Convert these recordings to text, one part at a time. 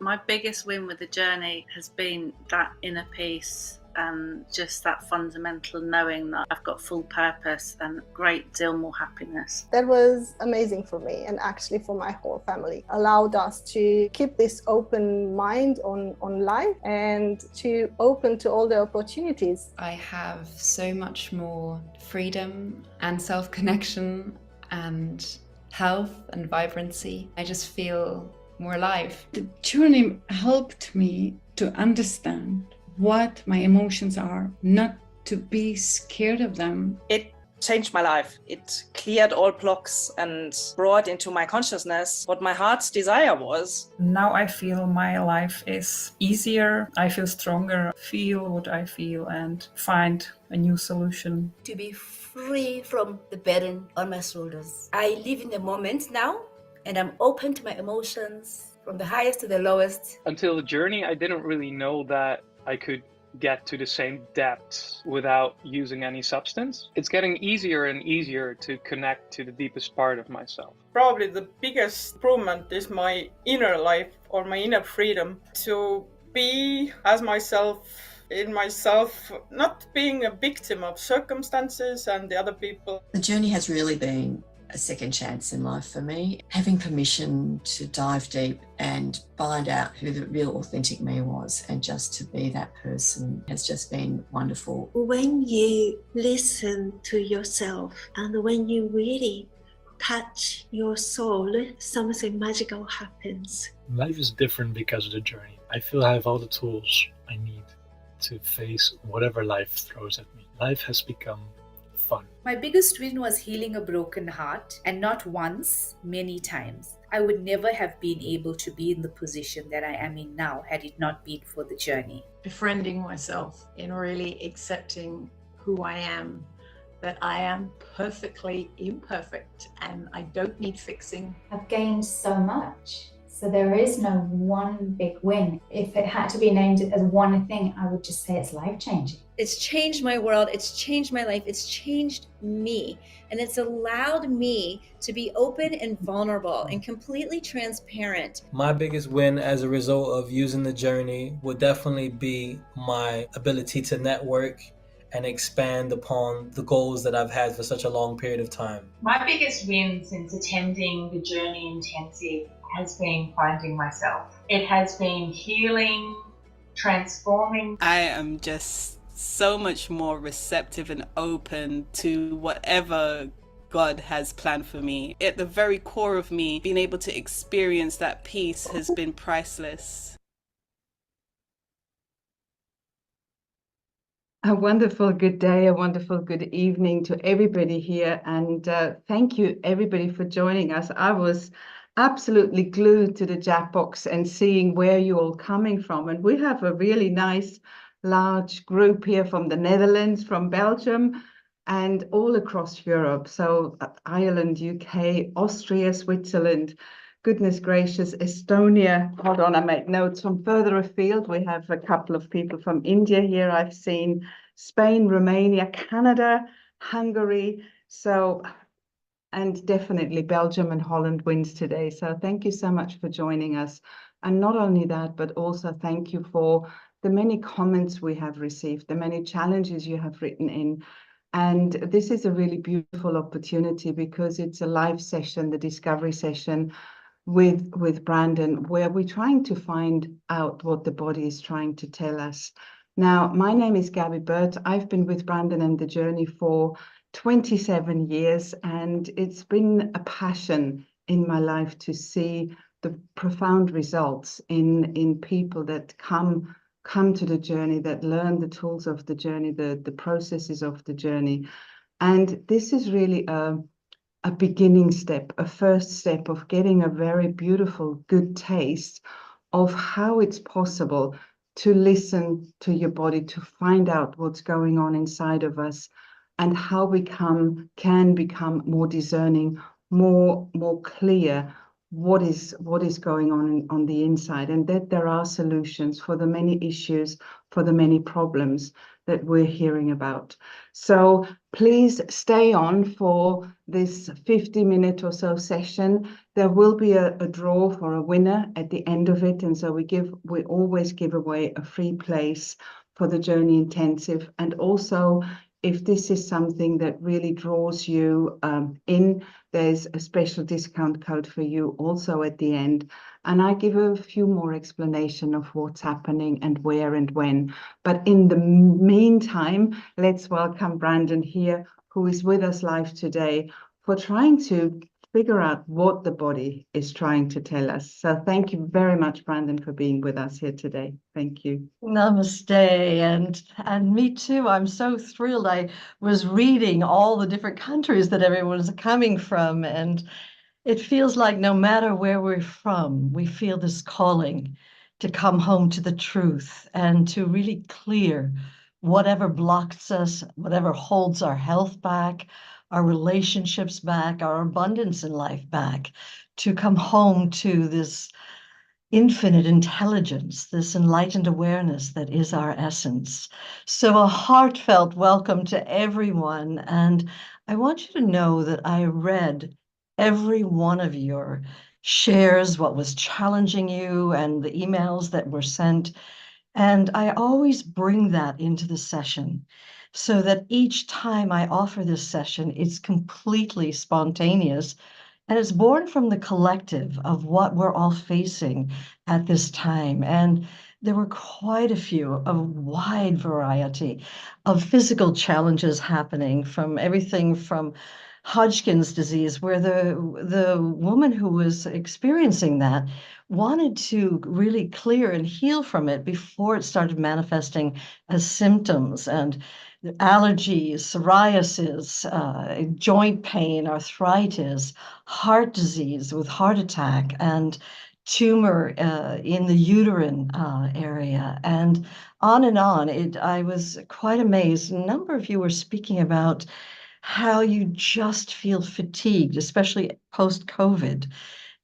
My biggest win with the journey has been that inner peace and just that fundamental knowing that I've got full purpose and a great deal more happiness. That was amazing for me, and actually for my whole family. Allowed us to keep this open mind on life and to open to all the opportunities. I have so much more freedom and self-connection and health and vibrancy. I just feel more alive. The journey helped me to understand what my emotions are, not to be scared of them. It changed my life. It cleared all blocks and brought into my consciousness what my heart's desire was. Now I feel my life is easier. I feel stronger, feel what I feel and find a new solution. To be free from the burden on my shoulders. I live in the moment now, and I'm open to my emotions from the highest to the lowest. Until the journey, I didn't really know that I could get to the same depth without using any substance. It's getting easier and easier to connect to the deepest part of myself. Probably the biggest improvement is my inner life or my inner freedom to be as myself, in myself, not being a victim of circumstances and the other people. The journey has really been a second chance in life for me. Having permission to dive deep and find out who the real authentic me was and just to be that person has just been wonderful. When you listen to yourself and when you really touch your soul, something magical happens. Life is different because of the journey. I feel I have all the tools I need to face whatever life throws at me. Life has become fun. My biggest win was healing a broken heart, and not once, many times. I would never have been able to be in the position that I am in now had it not been for the journey. Befriending myself in really accepting who I am, that I am perfectly imperfect and I don't need fixing. I've gained so much. So there is no one big win. If it had to be named as one thing, I would just say it's life-changing. It's changed my world, it's changed my life, it's changed me. And it's allowed me to be open and vulnerable and completely transparent. My biggest win as a result of using the journey would definitely be my ability to network and expand upon the goals that I've had for such a long period of time. My biggest win since attending the Journey Intensive has been finding myself. It has been healing, transforming. I am just so much more receptive and open to whatever God has planned for me. At the very core of me, being able to experience that peace has been priceless. A wonderful good day, a wonderful good evening to everybody here, and thank you everybody for joining us. I was absolutely glued to the chat box and seeing where you're all coming from, and we have a really nice large group here from the Netherlands, from Belgium, and all across Europe. So Ireland, UK, Austria, Switzerland, goodness gracious, Estonia. Hold on, I make notes. From further afield, we have a couple of people from India here. I've seen Spain, Romania, Canada, Hungary. So, and definitely Belgium and Holland wins today. So thank you so much for joining us. And not only that, but also thank you for the many comments we have received, the many challenges you have written in. And this is a really beautiful opportunity because it's a live session, the discovery session with Brandon, where we're trying to find out what the body is trying to tell us. Now, my name is Gabby Burt. I've been with Brandon and the journey for 27 years, and it's been a passion in my life to see the profound results in people that come to the journey, that learn the tools of the journey, the processes of the journey. And this is really a beginning step, a first step of getting a very beautiful, good taste of how it's possible to listen to your body, to find out what's going on inside of us, and how we can become more discerning, more clear what is going on the inside, and that there are solutions for the many issues, for the many problems that we're hearing about. So please stay on for this 50-minute or so session. There will be a draw for a winner at the end of it. And so we always give away a free place for the Journey Intensive. And also, if this is something that really draws you in, there's a special discount code for you also at the end. And I give a few more explanation of what's happening and where and when. But in the meantime, let's welcome Brandon here, who is with us live today for trying to figure out what the body is trying to tell us. So thank you very much, Brandon, for being with us here today. Thank you. Namaste, and me too. I'm so thrilled. I was reading all the different countries that everyone's coming from, and it feels like no matter where we're from, we feel this calling to come home to the truth and to really clear whatever blocks us, whatever holds our health back, our relationships back, our abundance in life back, to come home to this infinite intelligence, this enlightened awareness that is our essence. So a heartfelt welcome to everyone. And I want you to know that I read every one of your shares, what was challenging you, and the emails that were sent. And I always bring that into the session so that each time I offer this session, it's completely spontaneous. And it's born from the collective of what we're all facing at this time. And there were quite a few, a wide variety of physical challenges happening, from everything from Hodgkin's disease, where the woman who was experiencing that wanted to really clear and heal from it before it started manifesting as symptoms, and allergies, psoriasis, joint pain, arthritis, heart disease with heart attack, and tumor in the uterine area, and on and on. I was quite amazed. A number of you were speaking about how you just feel fatigued, especially post-COVID,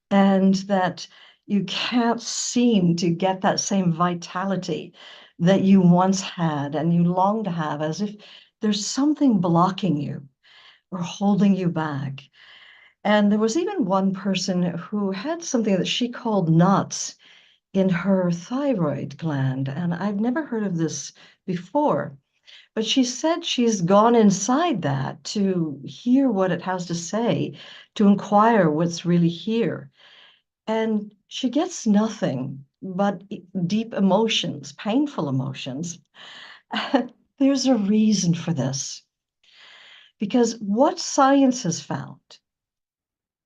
and that you can't seem to get that same vitality that you once had and you long to have, as if there's something blocking you or holding you back. And there was even one person who had something that she called knots in her thyroid gland. And I've never heard of this before, but she said she's gone inside that to hear what it has to say, to inquire what's really here. And she gets nothing but deep emotions, painful emotions. There's a reason for this. Because what science has found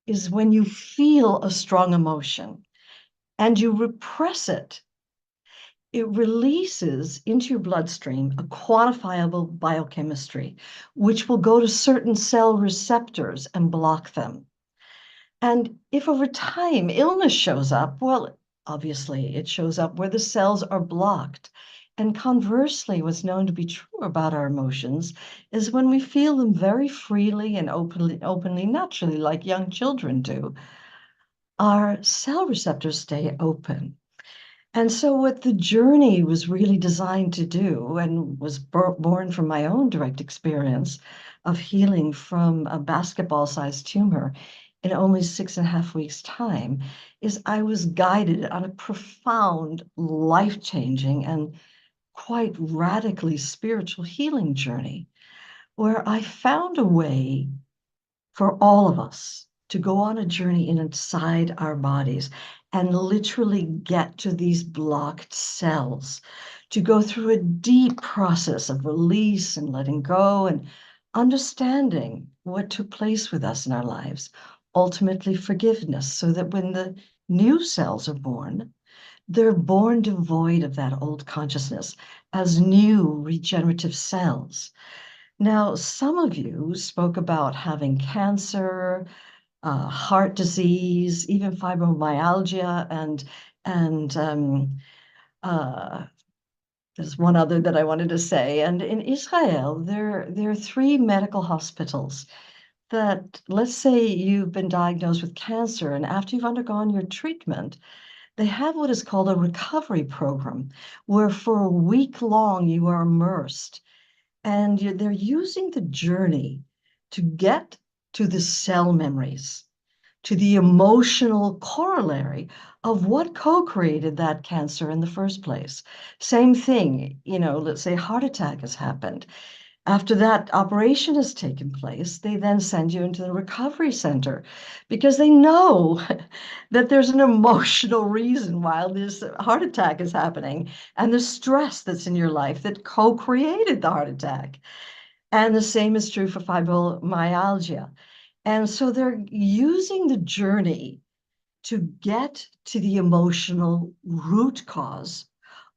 is when you feel a strong emotion and you repress it, it releases into your bloodstream a quantifiable biochemistry, which will go to certain cell receptors and block them. And if over time illness shows up, well, obviously it shows up where the cells are blocked. And conversely, what's known to be true about our emotions is when we feel them very freely and openly, naturally, like young children do, our cell receptors stay open. And so what the journey was really designed to do, and was born from my own direct experience of healing from a basketball-sized tumor in only 6.5 weeks' time, is I was guided on a profound, life-changing, and quite radically spiritual healing journey, where I found a way for all of us to go on a journey inside our bodies and literally get to these blocked cells, to go through a deep process of release and letting go and understanding what took place with us in our lives, ultimately forgiveness, so that when the new cells are born, they're born devoid of that old consciousness as new regenerative cells. Now, some of you spoke about having cancer, heart disease, even fibromyalgia, and there's one other that I wanted to say. And in Israel, there are 3 medical hospitals that, let's say you've been diagnosed with cancer, and after you've undergone your treatment, they have what is called a recovery program, where for a week long you are immersed And they're using the journey to get to the cell memories, to the emotional corollary of what co-created that cancer in the first place. Same thing, let's say heart attack has happened. After that operation has taken place, they then send you into the recovery center because they know that there's an emotional reason why this heart attack is happening and the stress that's in your life that co-created the heart attack. And the same is true for fibromyalgia. And so they're using the journey to get to the emotional root cause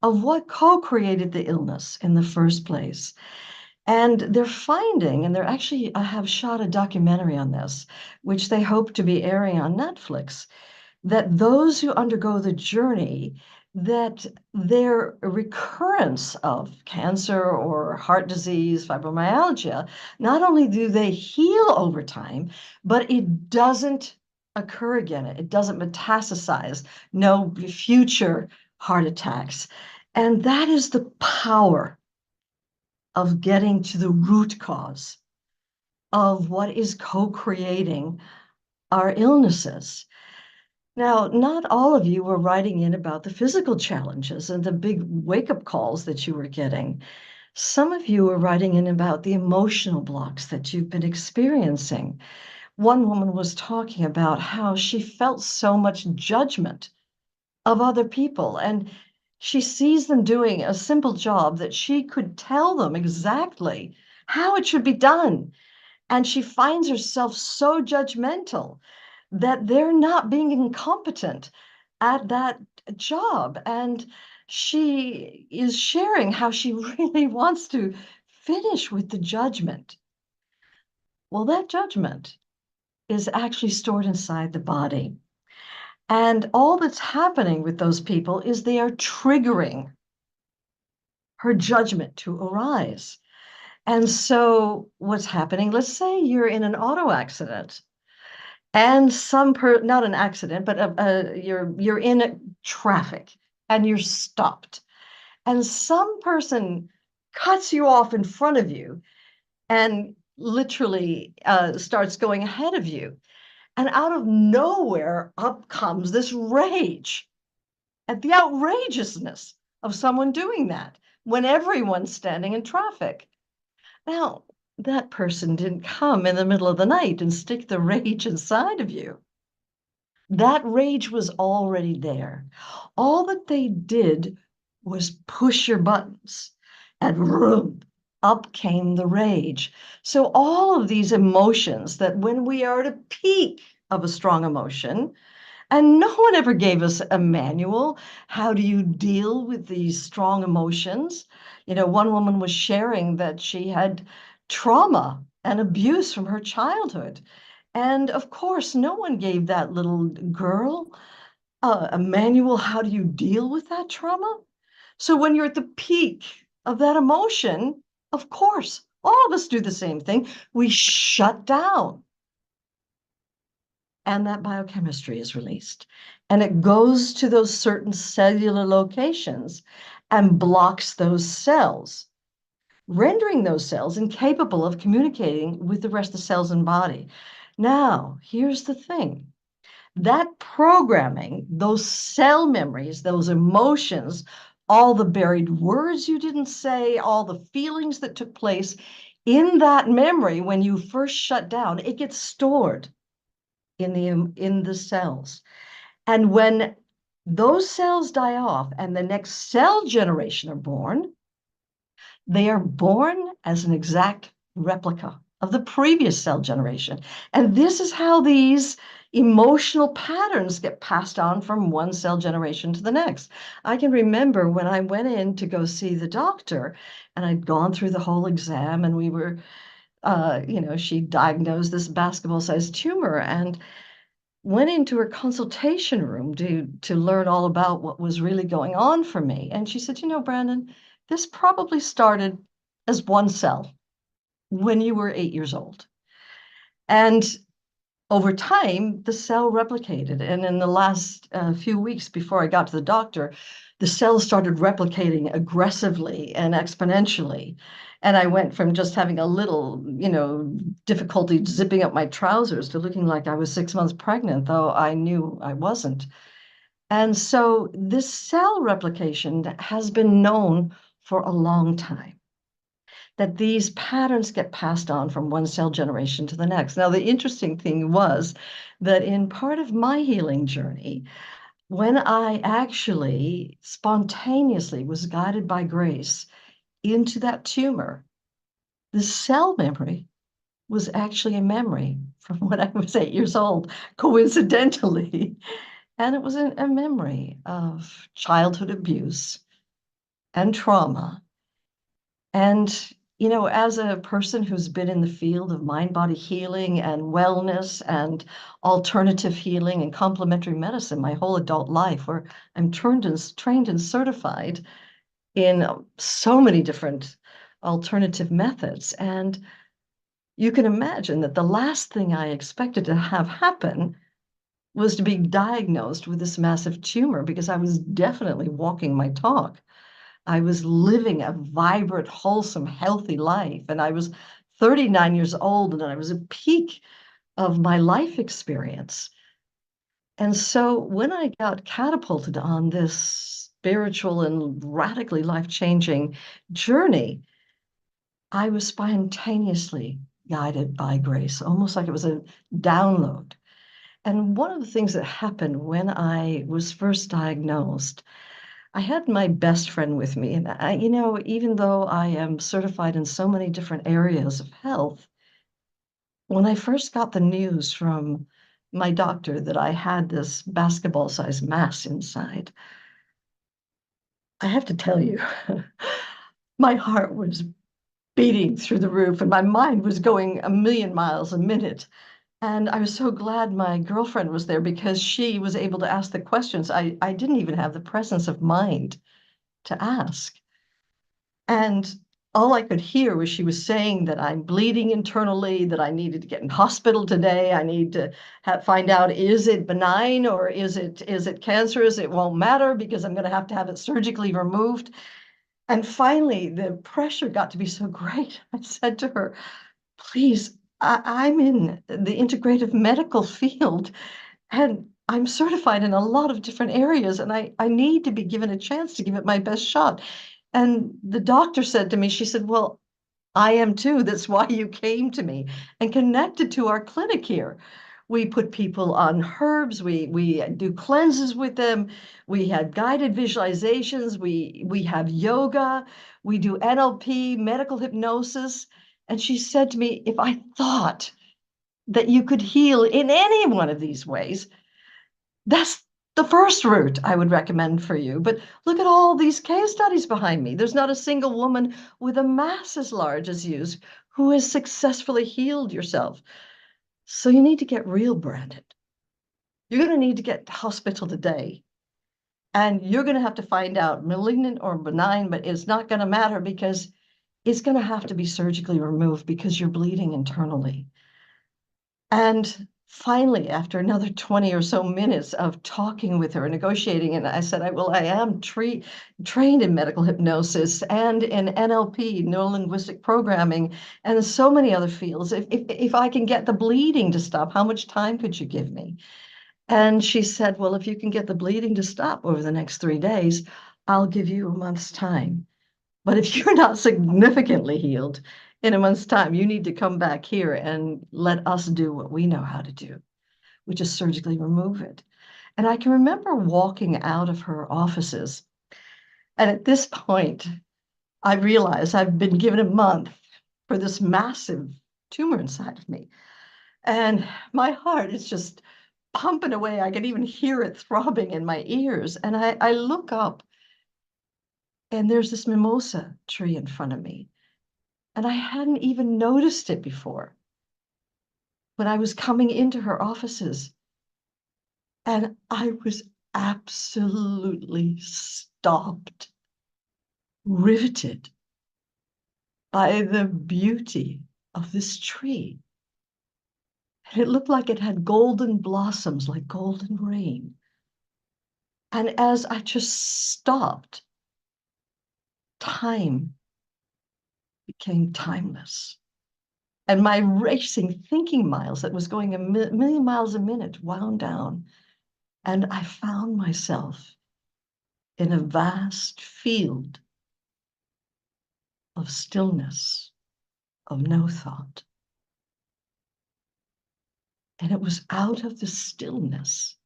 of what co-created the illness in the first place. And they're finding, and I have shot a documentary on this, which they hope to be airing on Netflix, that those who undergo the journey, that their recurrence of cancer or heart disease, fibromyalgia, not only do they heal over time, but it doesn't occur again. It doesn't metastasize, no future heart attacks. And that is the power of getting to the root cause of what is co-creating our illnesses. Now, not all of you were writing in about the physical challenges and the big wake-up calls that you were getting. Some of you were writing in about the emotional blocks that you've been experiencing. One woman was talking about how she felt so much judgment of other people, and she sees them doing a simple job that she could tell them exactly how it should be done. And she finds herself so judgmental that they're not being incompetent at that job. And she is sharing how she really wants to finish with the judgment. Well, that judgment is actually stored inside the body. And all that's happening with those people is they are triggering her judgment to arise. And so what's happening, let's say you're in an auto accident and not an accident, but you're in traffic and you're stopped. And some person cuts you off in front of you and literally starts going ahead of you. And out of nowhere, up comes this rage at the outrageousness of someone doing that when everyone's standing in traffic. Now, that person didn't come in the middle of the night and stick the rage inside of you. That rage was already there. All that they did was push your buttons, and vroom, up came the rage. So all of these emotions that when we are at a peak of a strong emotion, and no one ever gave us a manual, how do you deal with these strong emotions? One woman was sharing that she had trauma and abuse from her childhood. And of course, no one gave that little girl a manual, how do you deal with that trauma? So when you're at the peak of that emotion, of course, all of us do the same thing. We shut down. And that biochemistry is released. And it goes to those certain cellular locations and blocks those cells, rendering those cells incapable of communicating with the rest of the cells in body. Now, here's the thing. That programming, those cell memories, those emotions, all the buried words you didn't say, all the feelings that took place in that memory when you first shut down, it gets stored in the cells. And when those cells die off and the next cell generation are born, they are born as an exact replica of the previous cell generation. And this is how these emotional patterns get passed on from one cell generation to the next. I can remember when I went in to go see the doctor and I'd gone through the whole exam and we were, she diagnosed this basketball-sized tumor and went into her consultation room to learn all about what was really going on for me. And she said, Brandon, this probably started as one cell when you were 8 years old. And over time, the cell replicated. And in the last few weeks before I got to the doctor, the cells started replicating aggressively and exponentially. And I went from just having a little, difficulty zipping up my trousers to looking like I was 6 months pregnant, though I knew I wasn't. And so this cell replication has been known for a long time, that these patterns get passed on from one cell generation to the next. Now, the interesting thing was that in part of my healing journey, when I actually spontaneously was guided by grace into that tumor, the cell memory was actually a memory from when I was 8 years old, coincidentally. And it was a memory of childhood abuse and trauma. And, as a person who's been in the field of mind-body healing and wellness and alternative healing and complementary medicine my whole adult life, where I'm trained and certified in so many different alternative methods. And you can imagine that the last thing I expected to have happen was to be diagnosed with this massive tumor, because I was definitely walking my talk. I was living a vibrant, wholesome, healthy life. And I was 39 years old, and I was at peak of my life experience. And so when I got catapulted on this spiritual and radically life-changing journey, I was spontaneously guided by grace, almost like it was a download. And one of the things that happened when I was first diagnosed, I had my best friend with me. And even though I am certified in so many different areas of health, when I first got the news from my doctor that I had this basketball-sized mass inside, I have to tell you, my heart was beating through the roof and my mind was going a million miles a minute. And I was so glad my girlfriend was there, because she was able to ask the questions I didn't even have the presence of mind to ask. And all I could hear was she was saying that I'm bleeding internally, that I needed to get in hospital today. I need to find out, is it benign or is it cancerous? It won't matter because I'm going to have it surgically removed. And finally, the pressure got to be so great. I said to her, please, I'm in the integrative medical field and I'm certified in a lot of different areas, and I need to be given a chance to give it my best shot. And the doctor said to me, she said, well, I am too. That's why you came to me and connected to our clinic here. We put people on herbs. We do cleanses with them. We had guided visualizations. We have yoga. We do NLP, medical hypnosis. And she said to me, if I thought that you could heal in any one of these ways, that's the first route I would recommend for you. But look at all these case studies behind me. There's not a single woman with a mass as large as you who has successfully healed yourself. So you need to get real, Brandon. You're going to need to get to hospital today. And you're going to have to find out malignant or benign, but it's not going to matter because it's going to have to be surgically removed because you're bleeding internally. And finally, after another 20 or so minutes of talking with her and negotiating, and I said, I am trained in medical hypnosis and in NLP, neuro-linguistic programming, and so many other fields. If I can get the bleeding to stop, how much time could you give me? And she said, well, if you can get the bleeding to stop over the next 3 days, I'll give you a month's time. But if you're not significantly healed in a month's time, you need to come back here and let us do what we know how to do, which is surgically remove it. And I can remember walking out of her offices. And at this point, I realized I've been given a month for this massive tumor inside of me. And my heart is just pumping away. I can even hear it throbbing in my ears. And I look up, and there's this mimosa tree in front of me. And I hadn't even noticed it before when I was coming into her offices. And I was absolutely stopped, riveted by the beauty of this tree. And it looked like it had golden blossoms, like golden rain. And as I just stopped, time became timeless. And my racing thinking miles that was going a million miles a minute wound down. And I found myself in a vast field of stillness, of no thought. And it was out of the stillness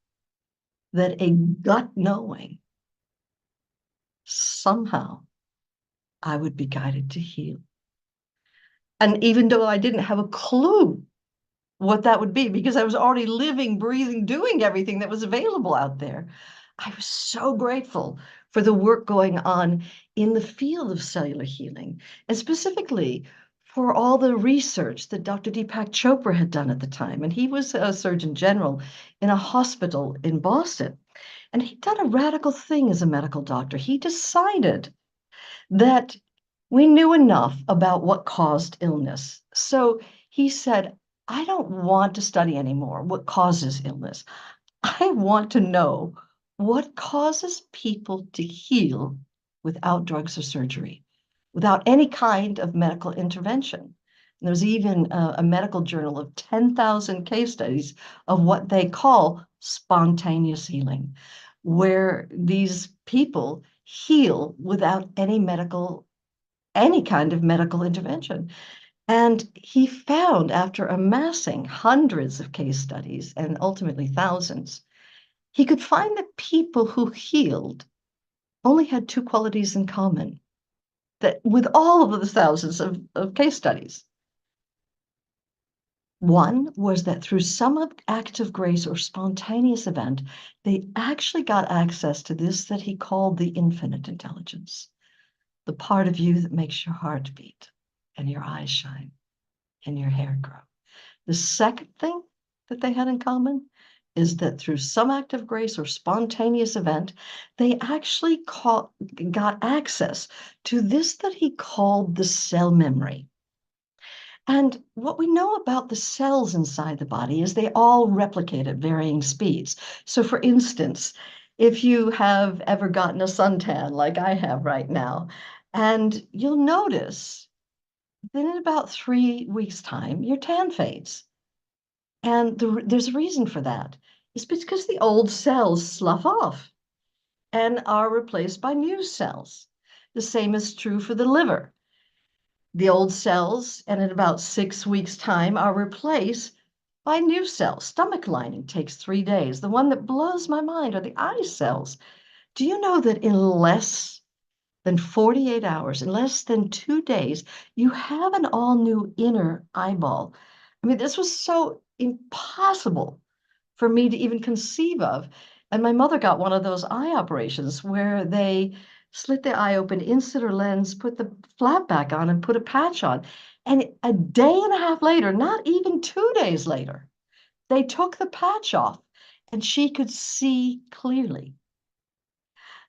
that a gut knowing somehow I would be guided to heal. And even though I didn't have a clue what that would be, because I was already living, breathing, doing everything that was available out there, I was so grateful for the work going on in the field of cellular healing, and specifically for all the research that Dr. Deepak Chopra had done at the time. And he was a Surgeon General in a hospital in Boston. And he'd done a radical thing as a medical doctor. He decided that we knew enough about what caused illness. So he said, I don't want to study anymore what causes illness. I want to know what causes people to heal without drugs or surgery, without any kind of medical intervention. And there's even a medical journal of 10,000 case studies of what they call spontaneous healing, where these people heal without any kind of medical intervention. And he found, after amassing hundreds of case studies and ultimately thousands, he could find that people who healed only had two qualities in common, that with all of the thousands of case studies. One was that through some act of grace or spontaneous event, they actually got access to this that he called the infinite intelligence, the part of you that makes your heart beat and your eyes shine and your hair grow. The second thing that they had in common is that through some act of grace or spontaneous event, they actually got access to this that he called the cell memory. And what we know about the cells inside the body is they all replicate at varying speeds. So for instance, if you have ever gotten a suntan like I have right now, and you'll notice that in about 3 weeks' time, your tan fades. And there's a reason for that. It's because the old cells slough off and are replaced by new cells. The same is true for the liver. The old cells, and in about 6 weeks' time, are replaced by new cells. Stomach lining takes 3 days. The one that blows my mind are the eye cells. Do you know that in less than 48 hours, in less than 2 days, you have an all-new inner eyeball? I mean, this was so impossible for me to even conceive of. And my mother got one of those eye operations where they slit the eye open, insert her lens, put the flap back on, and put a patch on. And a day and a half later, not even 2 days later, they took the patch off and she could see clearly.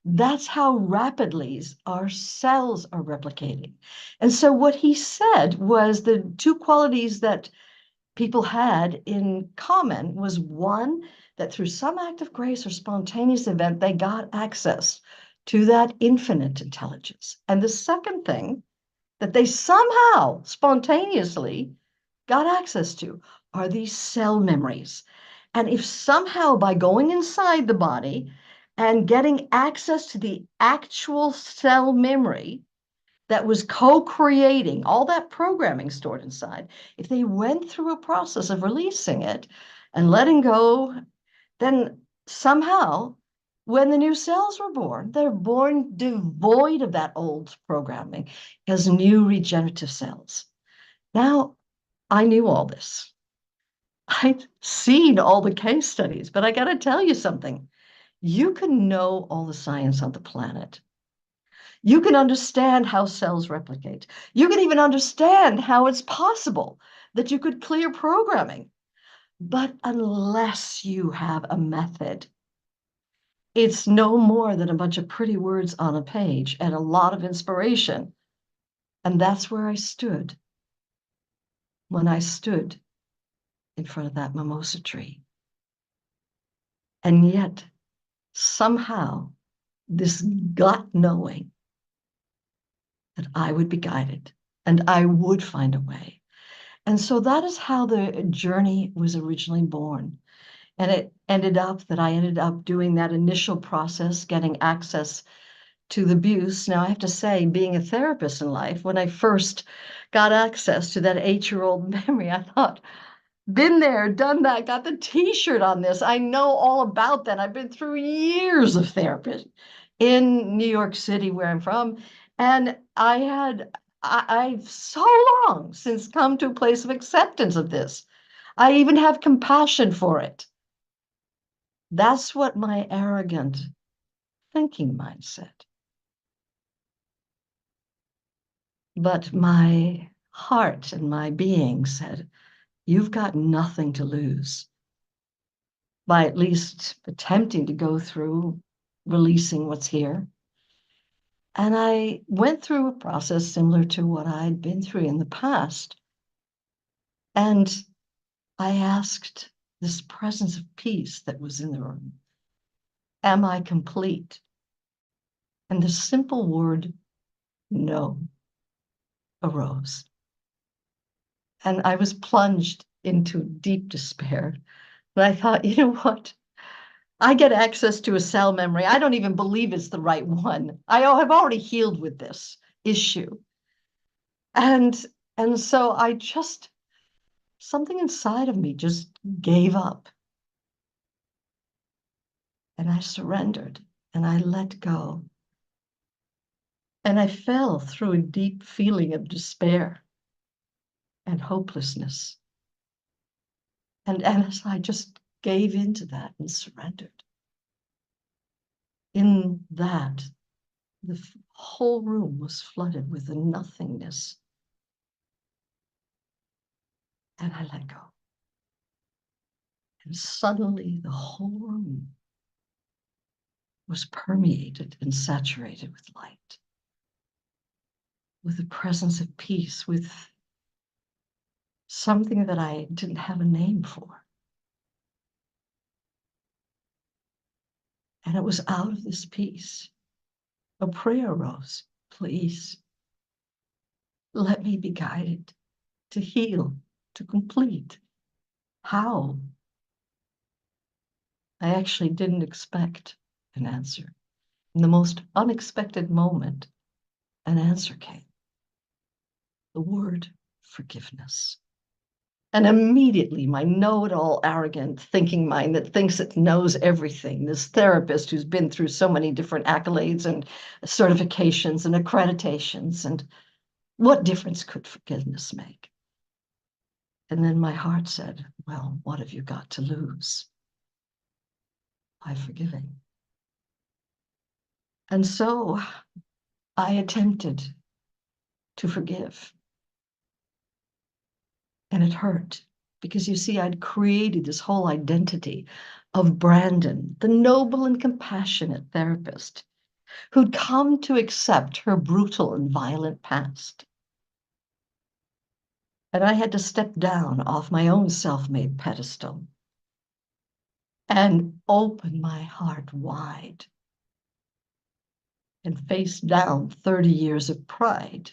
That's how rapidly our cells are replicating. And so what he said was the two qualities that people had in common was, one, that through some act of grace or spontaneous event, they got access to that infinite intelligence. And the second thing that they somehow spontaneously got access to are these cell memories. And if somehow by going inside the body and getting access to the actual cell memory that was co-creating all that programming stored inside, if they went through a process of releasing it and letting go, then somehow when the new cells were born, they're born devoid of that old programming as new regenerative cells. Now, I knew all this. I'd seen all the case studies, but I got to tell you something. You can know all the science on the planet. You can understand how cells replicate. You can even understand how it's possible that you could clear programming. But unless you have a method, it's no more than a bunch of pretty words on a page and a lot of inspiration. And that's where I stood when I stood in front of that mimosa tree. And yet, somehow, this gut knowing that I would be guided and I would find a way. And so that is how the journey was originally born. And it ended up that I ended up doing that initial process, getting access to the abuse. Now, I have to say, being a therapist in life, when I first got access to that 8-year-old memory, I thought, been there, done that, got the t-shirt on this. I know all about that. I've been through years of therapy in New York City, where I'm from. And I've so long since come to a place of acceptance of this. I even have compassion for it. That's what my arrogant thinking mind said. But my heart and my being said, you've got nothing to lose by at least attempting to go through releasing what's here. And I went through a process similar to what I'd been through in the past. And I asked this presence of peace that was in the room, am I complete? And the simple word, no, arose. And I was plunged into deep despair. But I thought, you know what? I get access to a cell memory. I don't even believe it's the right one. I have already healed with this issue. And so I just, something inside of me just gave up. And I surrendered and I let go. And I fell through a deep feeling of despair and hopelessness. And as I just gave into that and surrendered, in that, the whole room was flooded with a nothingness. And I let go. And suddenly the whole room was permeated and saturated with light, with the presence of peace, with something that I didn't have a name for. And it was out of this peace, a prayer arose, please, let me be guided to heal, to complete. How? I actually didn't expect an answer. In the most unexpected moment, an answer came. The word forgiveness. And immediately my know-it-all arrogant thinking mind that thinks it knows everything, this therapist who's been through so many different accolades and certifications and accreditations, and what difference could forgiveness make? And then my heart said, well, what have you got to lose by forgiving? And so I attempted to forgive. And it hurt because, you see, I'd created this whole identity of Brandon, the noble and compassionate therapist who'd come to accept her brutal and violent past. And I had to step down off my own self-made pedestal and open my heart wide and face down 30 years of pride,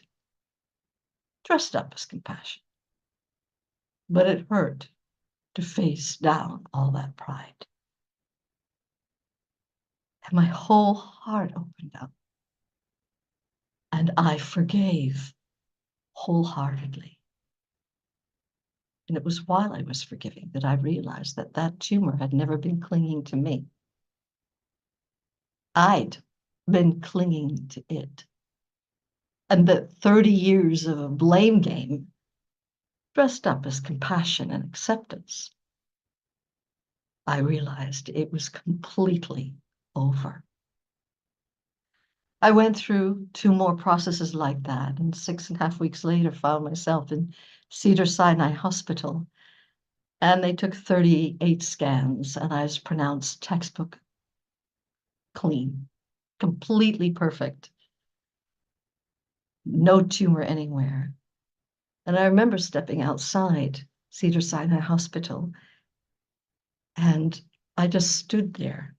dressed up as compassion. But it hurt to face down all that pride. And my whole heart opened up. And I forgave wholeheartedly. And it was while I was forgiving that I realized that that tumor had never been clinging to me. I'd been clinging to it. And that 30 years of a blame game, dressed up as compassion and acceptance, I realized it was completely over. I went through 2 more processes like that, and 6.5 weeks later found myself in Cedars-Sinai Hospital. And they took 38 scans, and I was pronounced textbook clean, completely perfect. No tumor anywhere. And I remember stepping outside Cedars-Sinai Hospital. And I just stood there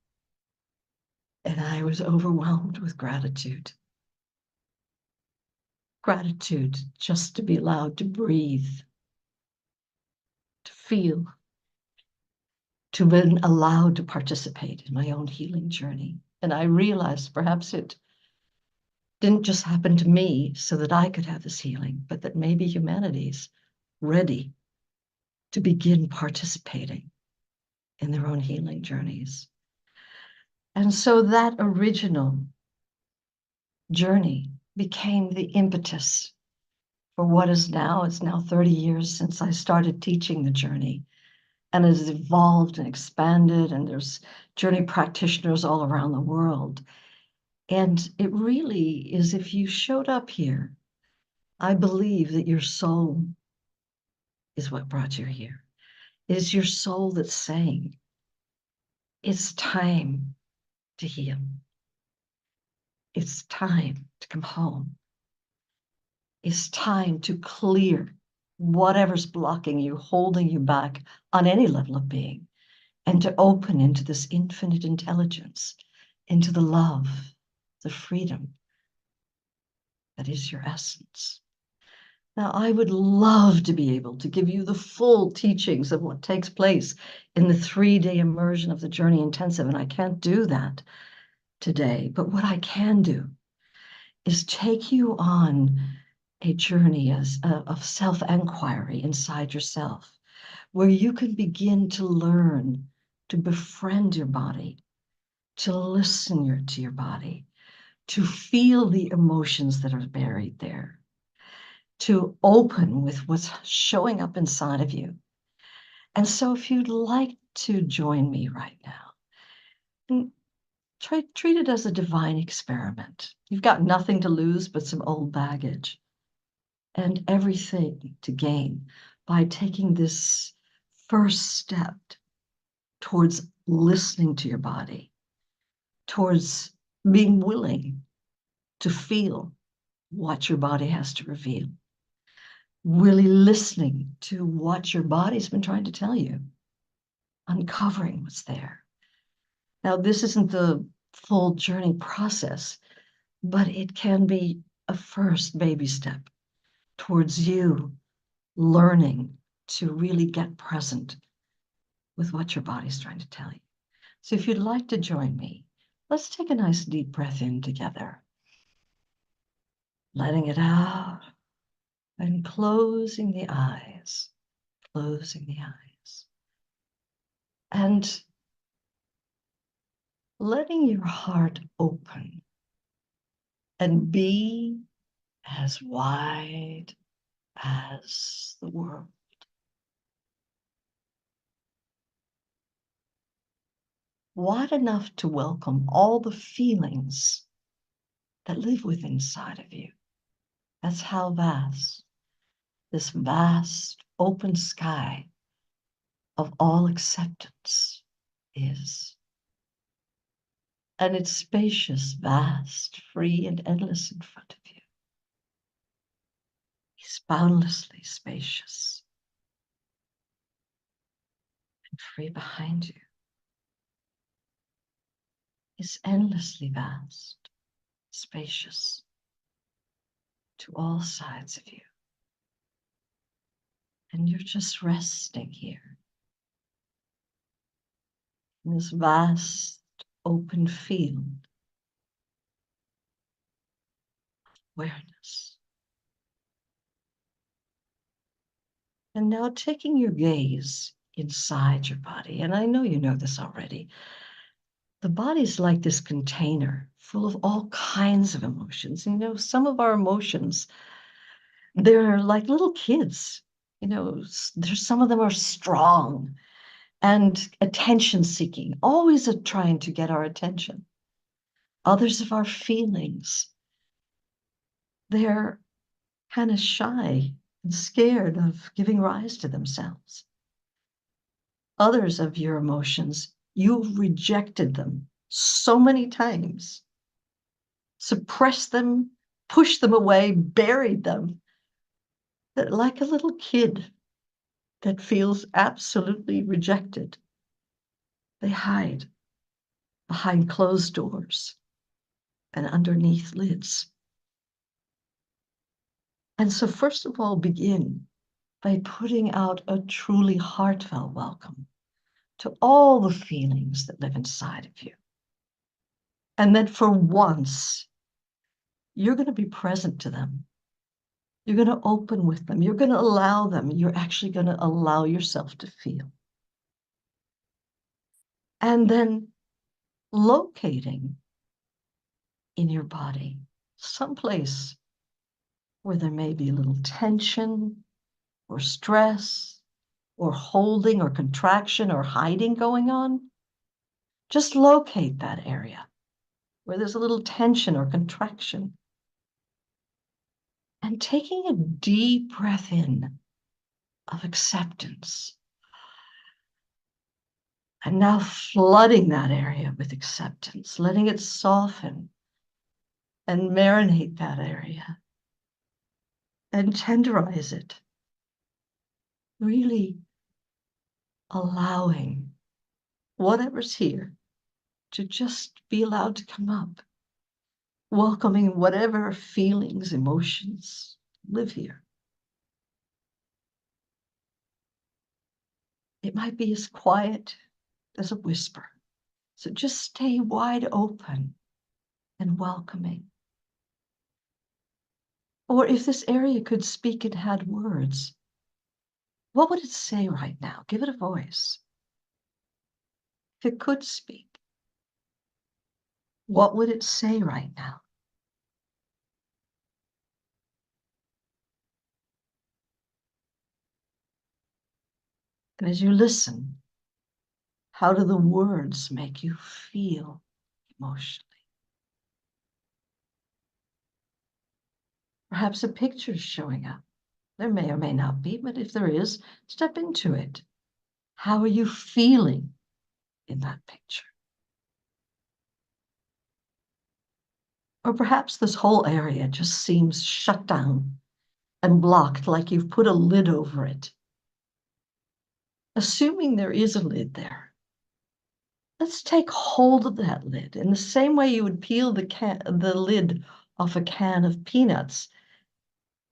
and I was overwhelmed with gratitude. Gratitude just to be allowed to breathe, to feel, to be allowed to participate in my own healing journey. And I realized perhaps it didn't just happen to me so that I could have this healing, but that maybe humanity's ready to begin participating in their own healing journeys. And so that original journey became the impetus for what is now, it's now 30 years since I started teaching the journey, and it has evolved and expanded, and there's journey practitioners all around the world. And it really is, if you showed up here, I believe that your soul is what brought you here. It is your soul that's saying, it's time to heal. It's time to come home. It's time to clear whatever's blocking you, holding you back on any level of being, and to open into this infinite intelligence, into the love, the freedom that is your essence. Now, I would love to be able to give you the full teachings of what takes place in the 3-day immersion of the Journey Intensive, and I can't do that today. But what I can do is take you on a journey of self-inquiry inside yourself, where you can begin to learn to befriend your body, to listen to your body, to feel the emotions that are buried there, to open with what's showing up inside of you. And so if you'd like to join me right now, and treat it as a divine experiment. You've got nothing to lose but some old baggage and everything to gain by taking this first step towards listening to your body, towards being willing to feel what your body has to reveal, really listening to what your body's been trying to tell you, uncovering what's there. Now, this isn't the full journey process, but it can be a first baby step towards you learning to really get present with what your body's trying to tell you. So if you'd like to join me, let's take a nice deep breath in together, letting it out and closing the eyes, and letting your heart open and be as wide as the world. Wide enough to welcome all the feelings that live within inside of you. That's how vast, this vast open sky of all acceptance is. And it's spacious, vast, free, and endless in front of you. It's boundlessly spacious and free behind you. It's endlessly vast, spacious to all sides of you. And you're just resting here in this vast open field of awareness. And now taking your gaze inside your body, and I know you know this already, the body's like this container full of all kinds of emotions. You know, some of our emotions, they're like little kids. You know, there's some of them are strong and attention-seeking, always trying to get our attention. Others of our feelings, they're kind of shy and scared of giving rise to themselves. Others of your emotions, you've rejected them so many times, suppressed them, pushed them away, buried them, that like a little kid, that feels absolutely rejected. They hide behind closed doors and underneath lids. And so first of all, begin by putting out a truly heartfelt welcome to all the feelings that live inside of you. And then for once, you're going to be present to them. You're going to open with them. You're going to allow them. You're actually going to allow yourself to feel. And then locating in your body someplace where there may be a little tension or stress or holding or contraction or hiding going on. Just locate that area where there's a little tension or contraction. And taking a deep breath in of acceptance. And now flooding that area with acceptance, letting it soften and marinate that area and tenderize it. Really allowing whatever's here to just be allowed to come up, welcoming whatever feelings, emotions live here. It might be as quiet as a whisper. So just stay wide open and welcoming. Or if this area could speak and had words, what would it say right now? Give it a voice. If it could speak, what would it say right now? And as you listen, how do the words make you feel emotionally? Perhaps a picture is showing up. There may or may not be, but if there is, step into it. How are you feeling in that picture? Or perhaps this whole area just seems shut down and blocked, like you've put a lid over it. Assuming there is a lid there, let's take hold of that lid in the same way you would peel the lid off a can of peanuts.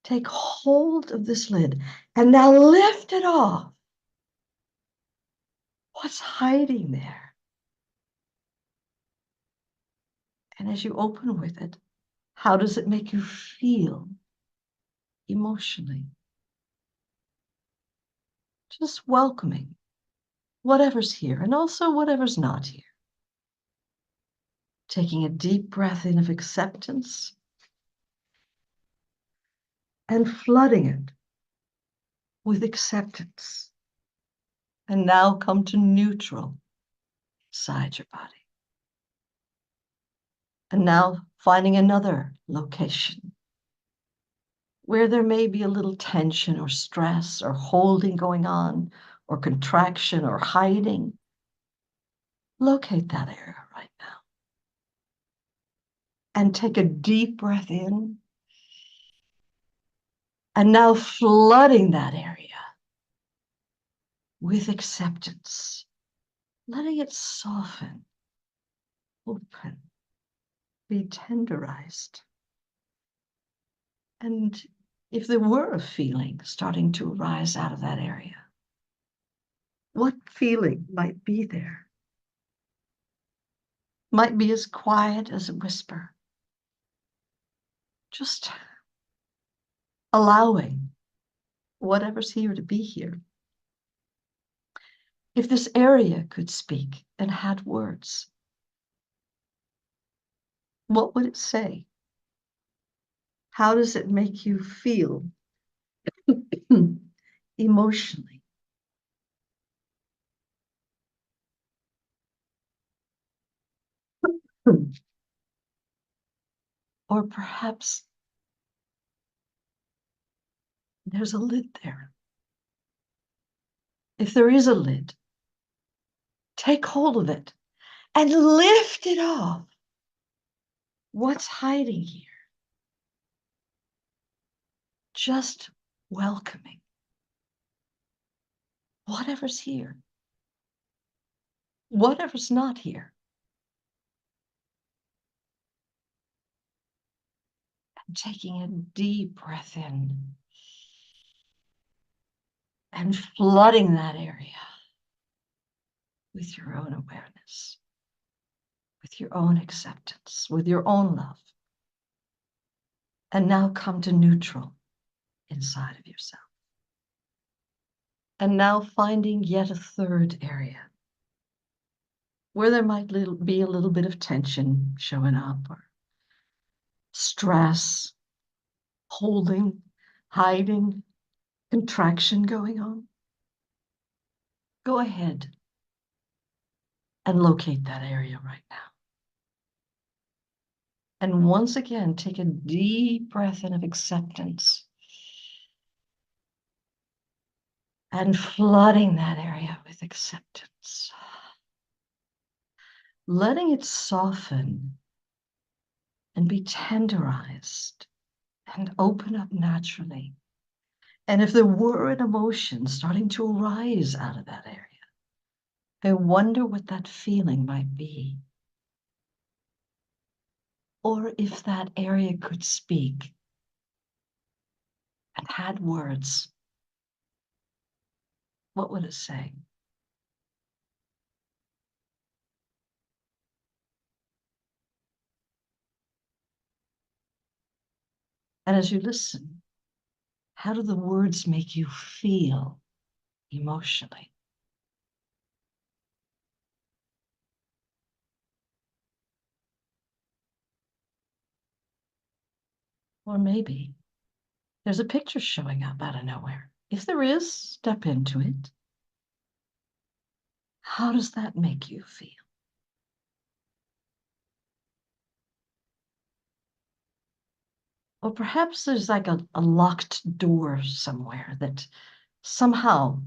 Take hold of this lid and now lift it off. What's hiding there? And as you open with it, how does it make you feel emotionally? Just welcoming whatever's here and also whatever's not here. Taking a deep breath in of acceptance and flooding it with acceptance. And now come to neutral inside your body. And now finding another location where there may be a little tension or stress or holding going on or contraction or hiding. Locate that area right now. And take a deep breath in. And now flooding that area with acceptance, letting it soften, open, be tenderized. And if there were a feeling starting to arise out of that area, what feeling might be there? Might be as quiet as a whisper. Just allowing whatever's here to be here. If this area could speak and had words, what would it say? How does it make you feel emotionally? Or perhaps there's a lid there. If there is a lid, take hold of it and lift it off. What's hiding here? Just welcoming. whatever's here, whatever's not here. And taking a deep breath in and flooding that area with your own awareness, with your own acceptance, with your own love. And now come to neutral inside of yourself. And now finding yet a third area where there might be a little bit of tension showing up, or stress, holding, hiding, contraction going on. Go ahead and locate that area right now. And once again, take a deep breath in of acceptance and flooding that area with acceptance. Letting it soften and be tenderized and open up naturally. And if there were an emotion starting to arise out of that area, I wonder what that feeling might be. Or if that area could speak and had words, what would it say? And as you listen, how do the words make you feel emotionally? Or maybe there's a picture showing up out of nowhere. If there is, step into it. How does that make you feel? Or perhaps there's like a locked door somewhere that somehow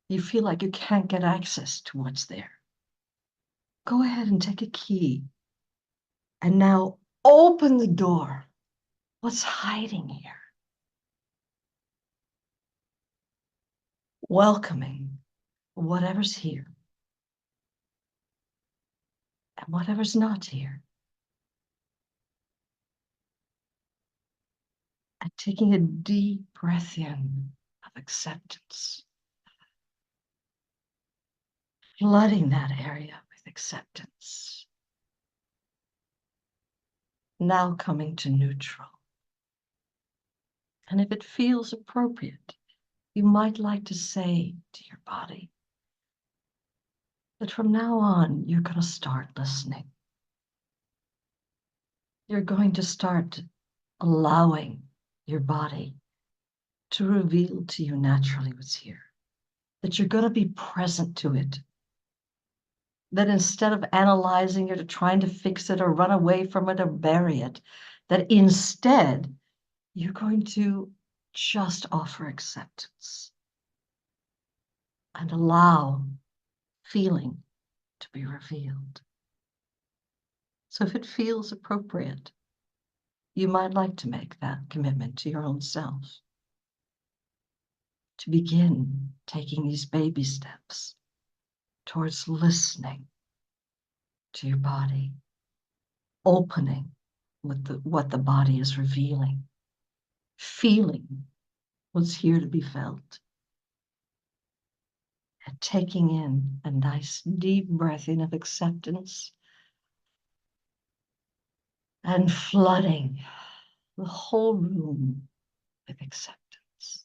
you feel like you can't get access to what's there. Go ahead and take a key and now open the door. What's hiding here? Welcoming whatever's here and whatever's not here. And taking a deep breath in of acceptance. Flooding that area with acceptance. Now coming to neutral. And if it feels appropriate, you might like to say to your body that from now on, you're going to start listening. You're going to start allowing your body to reveal to you naturally what's here. That you're going to be present to it. That instead of analyzing it or trying to fix it or run away from it or bury it, that instead you're going to just offer acceptance and allow feeling to be revealed. So if it feels appropriate, you might like to make that commitment to your own self, to begin taking these baby steps towards listening to your body, opening with what the body is revealing, feeling what's here to be felt, and taking in a nice deep breath in of acceptance and flooding the whole room with acceptance.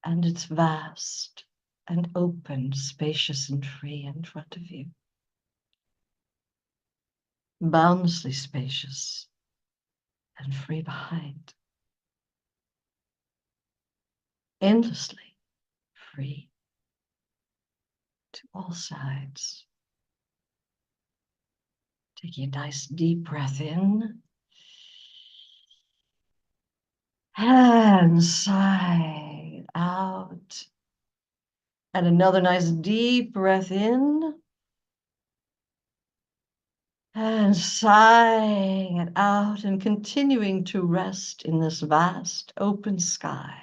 And it's vast and open, spacious and free in front of you. Boundlessly spacious and free behind. Endlessly free to all sides. Taking a nice deep breath in and sigh out. And another nice deep breath in and sighing it out and continuing to rest in this vast open sky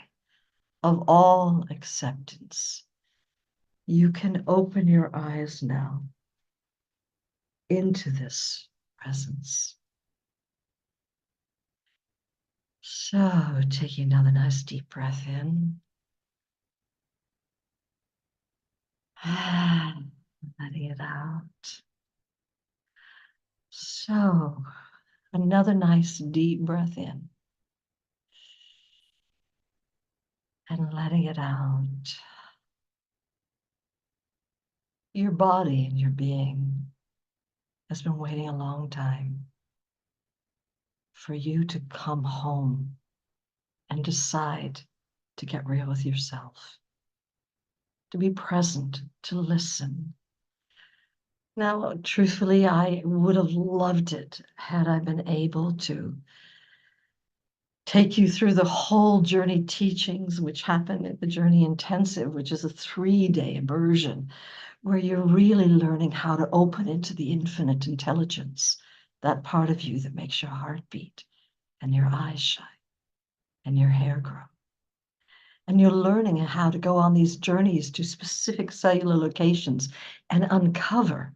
of all acceptance, you can open your eyes now into this presence. So, taking another nice deep breath in. And letting it out. So, another nice deep breath in. And letting it out. Your body and your being has been waiting a long time for you to come home and decide to get real with yourself, to be present, to listen. Now, truthfully, I would have loved it had I been able to take you through the whole journey teachings, which happen at the Journey Intensive, which is a 3-day immersion, where you're really learning how to open into the infinite intelligence, that part of you that makes your heart beat and your eyes shine and your hair grow. And you're learning how to go on these journeys to specific cellular locations and uncover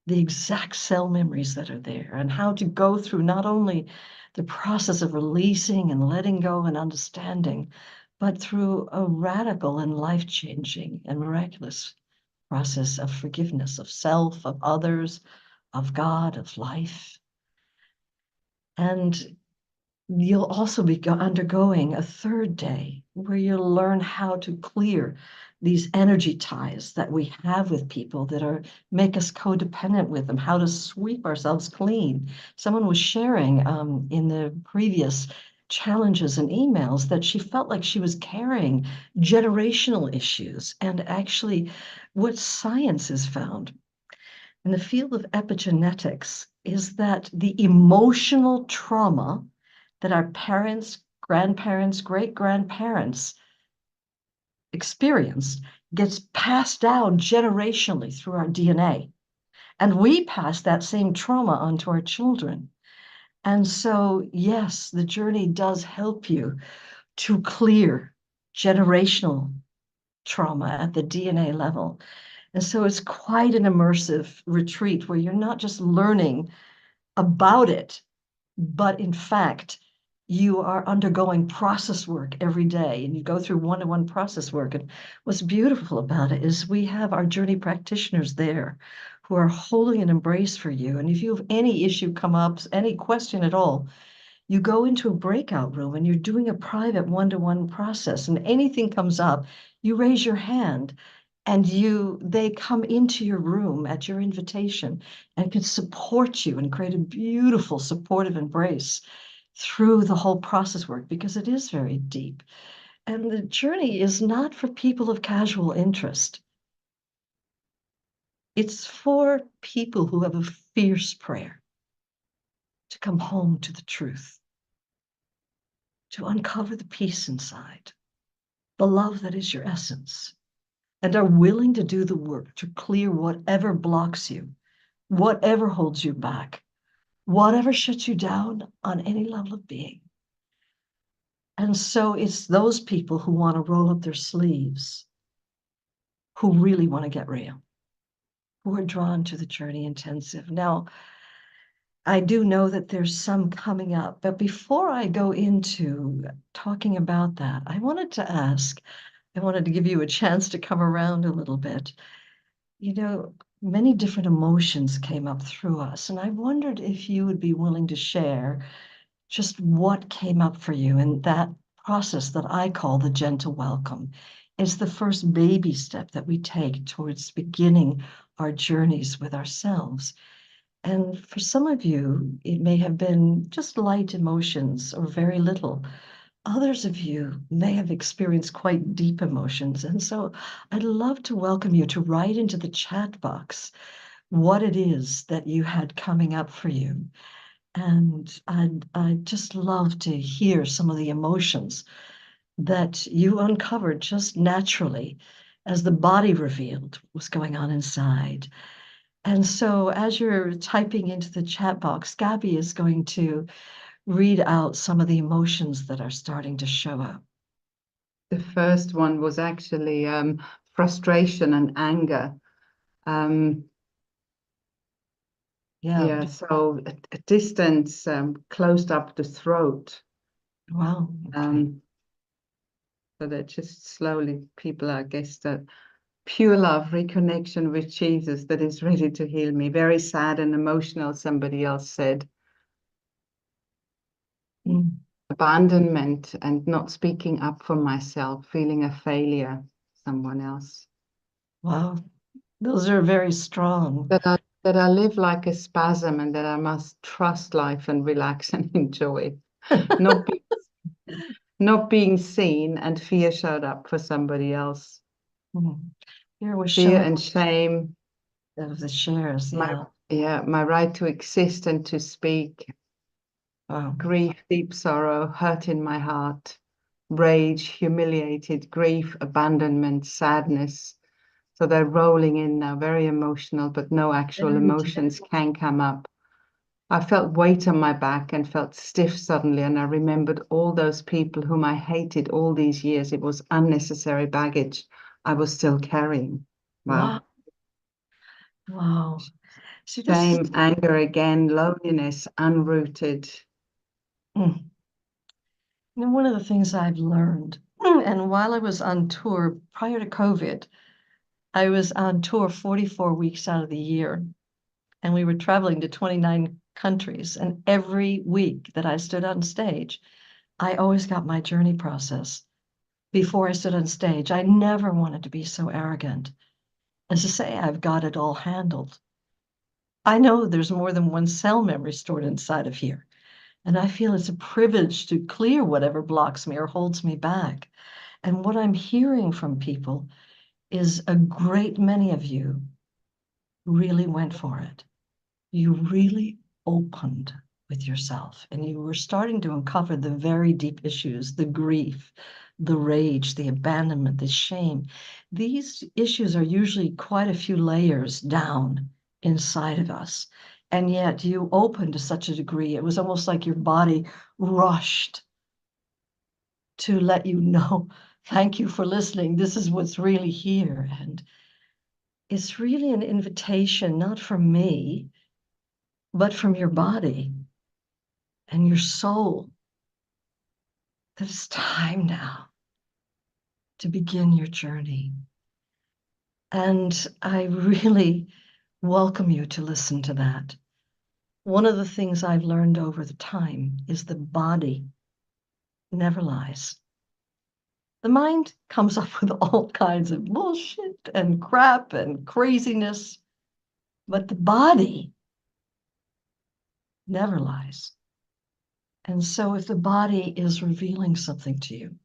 the exact cell memories that are there, and how to go through not only the process of releasing and letting go and understanding, but through a radical and life-changing and miraculous process of forgiveness of self, of others, of God, of life. And you'll also be undergoing a 3rd day where you'll learn how to clear these energy ties that we have with people that make us codependent with them, how to sweep ourselves clean. Someone was sharing in the previous challenges and emails that she felt like she was carrying generational issues. And actually, what science has found in the field of epigenetics is that the emotional trauma that our parents, grandparents, great-grandparents experienced gets passed down generationally through our DNA. And we pass that same trauma onto our children. And so, yes, the journey does help you to clear generational trauma at the DNA level. And so it's quite an immersive retreat where you're not just learning about it, but in fact, you are undergoing process work every day, and you go through one-to-one process work. And what's beautiful about it is we have our journey practitioners there who are holding an embrace for you. And if you have any issue come up, any question at all, you go into a breakout room and you're doing a private one-to-one process, and anything comes up, you raise your hand and they come into your room at your invitation and can support you and create a beautiful supportive embrace through the whole process work, because it is very deep. And the journey is not for people of casual interest. It's for people who have a fierce prayer to come home to the truth, to uncover the peace inside, the love that is your essence, and are willing to do the work to clear whatever blocks you, whatever holds you back, whatever shuts you down on any level of being. And so it's those people who want to roll up their sleeves, who really want to get real, who are drawn to the Journey Intensive. Now, I do know that there's some coming up, but before I go into talking about that, I wanted to give you a chance to come around a little bit. You know, many different emotions came up through us, and I wondered if you would be willing to share just what came up for you in that process that I call the gentle welcome. It's the first baby step that we take towards beginning our journeys with ourselves. And for some of you, it may have been just light emotions or very little. Others of you may have experienced quite deep emotions. And so I'd love to welcome you to write into the chat box what it is that you had coming up for you. And I'd just love to hear some of the emotions that you uncovered just naturally as the body revealed what was going on inside. And so as you're typing into the chat box, Gabby is going to read out some of the emotions that are starting to show up. The first one was actually frustration and anger. Yeah, so a distance closed up the throat. Wow. So that just slowly people, I guess, that pure love, reconnection with Jesus that is ready to heal me. Very sad and emotional, somebody else said. Abandonment and not speaking up for myself, feeling a failure, someone else. Wow, those are very strong. That I live like a spasm and that I must trust life and relax and enjoy. Not being seen, and fear showed up for somebody else. Fear was Fear showing and shame. Of the shares, my right to exist and to speak. Grief, deep sorrow, hurt in my heart, rage, humiliated, grief, abandonment, sadness. So they're rolling in now, very emotional, but no actual emotions can come up. I felt weight on my back and felt stiff suddenly, and I remembered all those people whom I hated all these years. It was unnecessary baggage I was still carrying. Wow. Wow. See, shame, anger again, loneliness, unrooted. You know, one of the things I've learned, and while I was on tour prior to COVID, I was on tour 44 weeks out of the year, and we were traveling to 29 countries. And every week that I stood on stage, I always got my journey process before I stood on stage. I never wanted to be so arrogant as to say I've got it all handled. I know there's more than one cell memory stored inside of here. And I feel it's a privilege to clear whatever blocks me or holds me back. And what I'm hearing from people is a great many of you really went for it. You really opened with yourself and you were starting to uncover the very deep issues, the grief, the rage, the abandonment, the shame. These issues are usually quite a few layers down inside of us. And yet you opened to such a degree, it was almost like your body rushed to let you know, thank you for listening. This is what's really here. And it's really an invitation, not from me, but from your body and your soul, that it's time now to begin your journey. And I really welcome you to listen to that. One of the things I've learned over the time is the body never lies. The mind comes up with all kinds of bullshit and crap and craziness, but the body never lies. And so if the body is revealing something to you,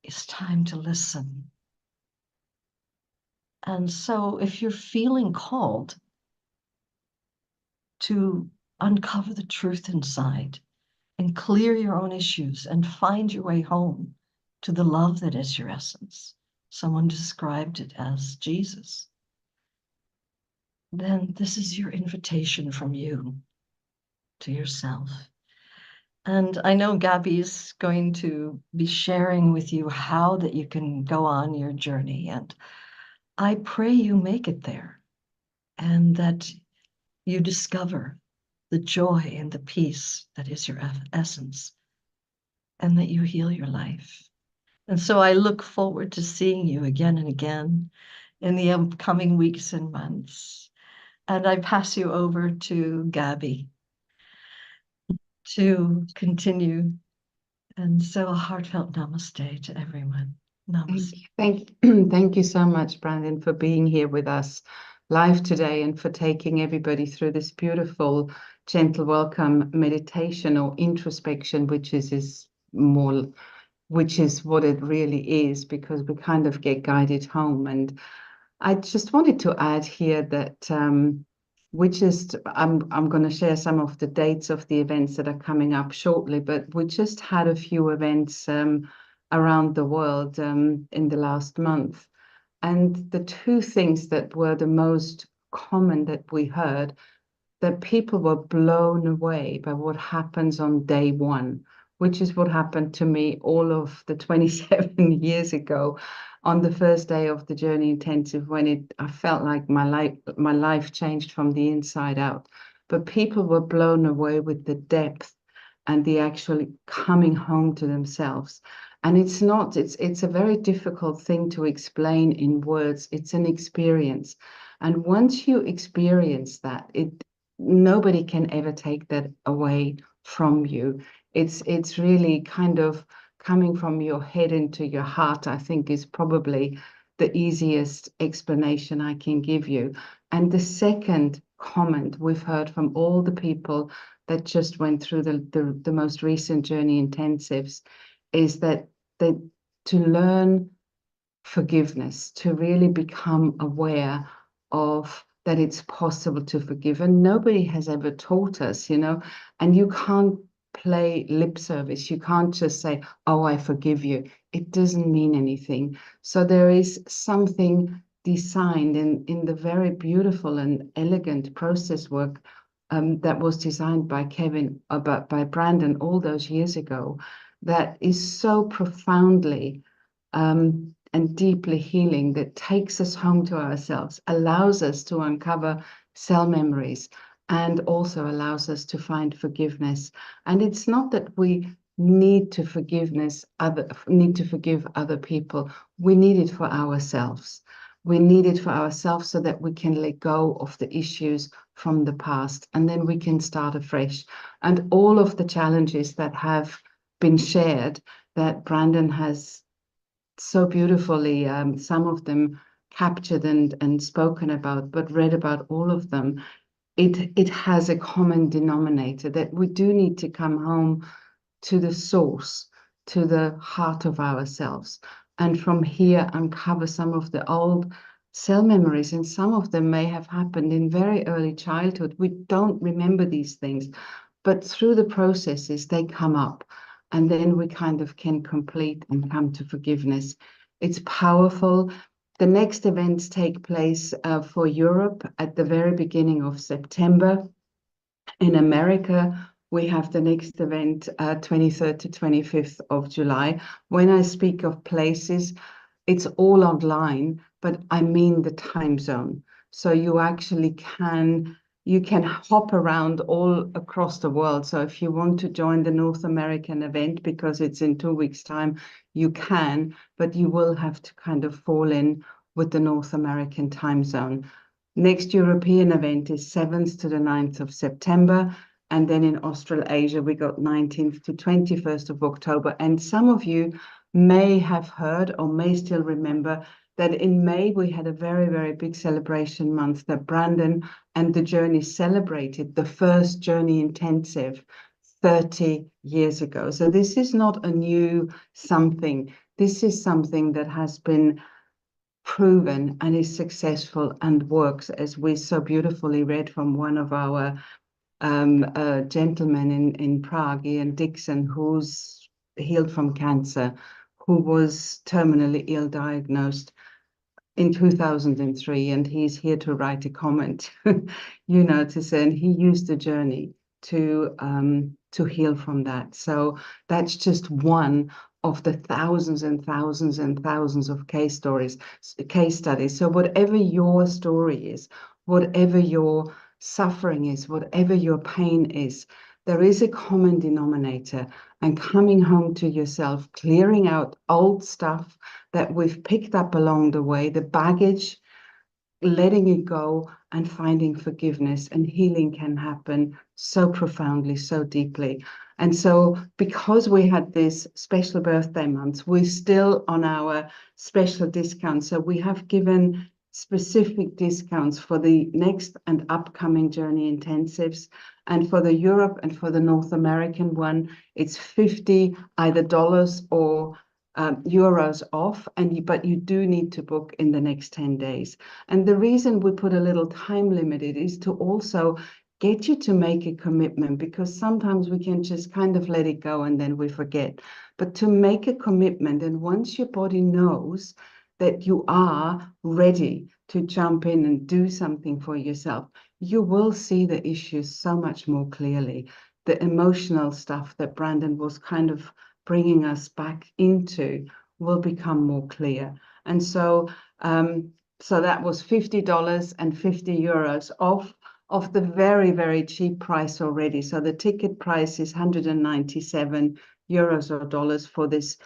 it's time to listen. And so if you're feeling called to uncover the truth inside and clear your own issues and find your way home to the love that is your essence, someone described it as Jesus, then this is your invitation from you to yourself. And I know Gabby's going to be sharing with you how that you can go on your journey. And I pray you make it there and that you discover the joy and the peace that is your essence and that you heal your life. And so I look forward to seeing you again and again in the upcoming weeks and months. And I pass you over to Gabby to continue. And so a heartfelt namaste to everyone. Namaste. Thank you so much, Brandon, for being here with us live today and for taking everybody through this beautiful, gentle welcome meditation or introspection, which is what it really is, because we kind of get guided home. And I just wanted to add here that I'm going to share some of the dates of the events that are coming up shortly, but we just had a few events around the world in the last month. And the two things that were the most common that we heard, that people were blown away by what happens on day one, which is what happened to me all of the 27 years ago on the first day of the Journey Intensive, when I felt like my life changed from the inside out. But people were blown away with the depth and the actually coming home to themselves. And it's a very difficult thing to explain in words. It's an experience. And once you experience that, nobody can ever take that away from you. It's really kind of coming from your head into your heart, I think, is probably the easiest explanation I can give you. And the second comment we've heard from all the people that just went through the most recent Journey Intensives is that to learn forgiveness, to really become aware of that it's possible to forgive. And nobody has ever taught us, and you can't play lip service. You can't just say, oh, I forgive you. It doesn't mean anything. So there is something designed in the very beautiful and elegant process work that was designed by by Brandon all those years ago, that is so profoundly and deeply healing, that takes us home to ourselves, allows us to uncover cell memories, and also allows us to find forgiveness. And it's not that we need to forgive other people. We need it for ourselves. We need it for ourselves so that we can let go of the issues from the past, and then we can start afresh. And all of the challenges that have been shared, that Brandon has so beautifully, some of them captured and spoken about, but read about all of them, it has a common denominator, that we do need to come home to the source, to the heart of ourselves, and from here uncover some of the old cell memories. And some of them may have happened in very early childhood. We don't remember these things, but through the processes they come up, and then we kind of can complete and come to forgiveness. It's powerful. The next events take place for Europe at the very beginning of September. In America, we have the next event 23rd to 25th of July. When I speak of places, it's all online, but I mean the time zone. So you actually can hop around all across the world. So if you want to join the North American event, because it's in 2 weeks' time, you can, but you will have to kind of fall in with the North American time zone. Next European event is 7th to the 9th of September. And then in Australasia, we got 19th to 21st of October. And some of you may have heard or may still remember that in May, we had a very, very big celebration month that Brandon and the Journey celebrated the first Journey Intensive 30 years ago. So this is not a new something. This is something that has been proven and is successful and works, as we so beautifully read from one of our gentlemen in Prague, Ian Dixon, who's healed from cancer, who was terminally ill diagnosed in 2003, and he's here to write a comment, to say, and he used the journey to heal from that. So that's just one of the thousands and thousands and thousands of case studies. So whatever your story is, whatever your suffering is, whatever your pain is, there is a common denominator, and coming home to yourself, clearing out old stuff that we've picked up along the way, the baggage, letting it go and finding forgiveness, and healing can happen so profoundly, so deeply. And so because we had this special birthday month, we're still on our special discount. So we have given specific discounts for the next and upcoming Journey Intensives. And for the Europe and for the North American one, it's 50 either dollars or euros off, but you do need to book in the next 10 days. And the reason we put a little time limit is to also get you to make a commitment, because sometimes we can just kind of let it go and then we forget. But to make a commitment, and once your body knows that you are ready to jump in and do something for yourself, you will see the issues so much more clearly. the emotional stuff that Brandon was kind of bringing us back into will become more clear. And so so that was $50 and €50 of the very, very cheap price already. So the ticket price is 197 euros or dollars for this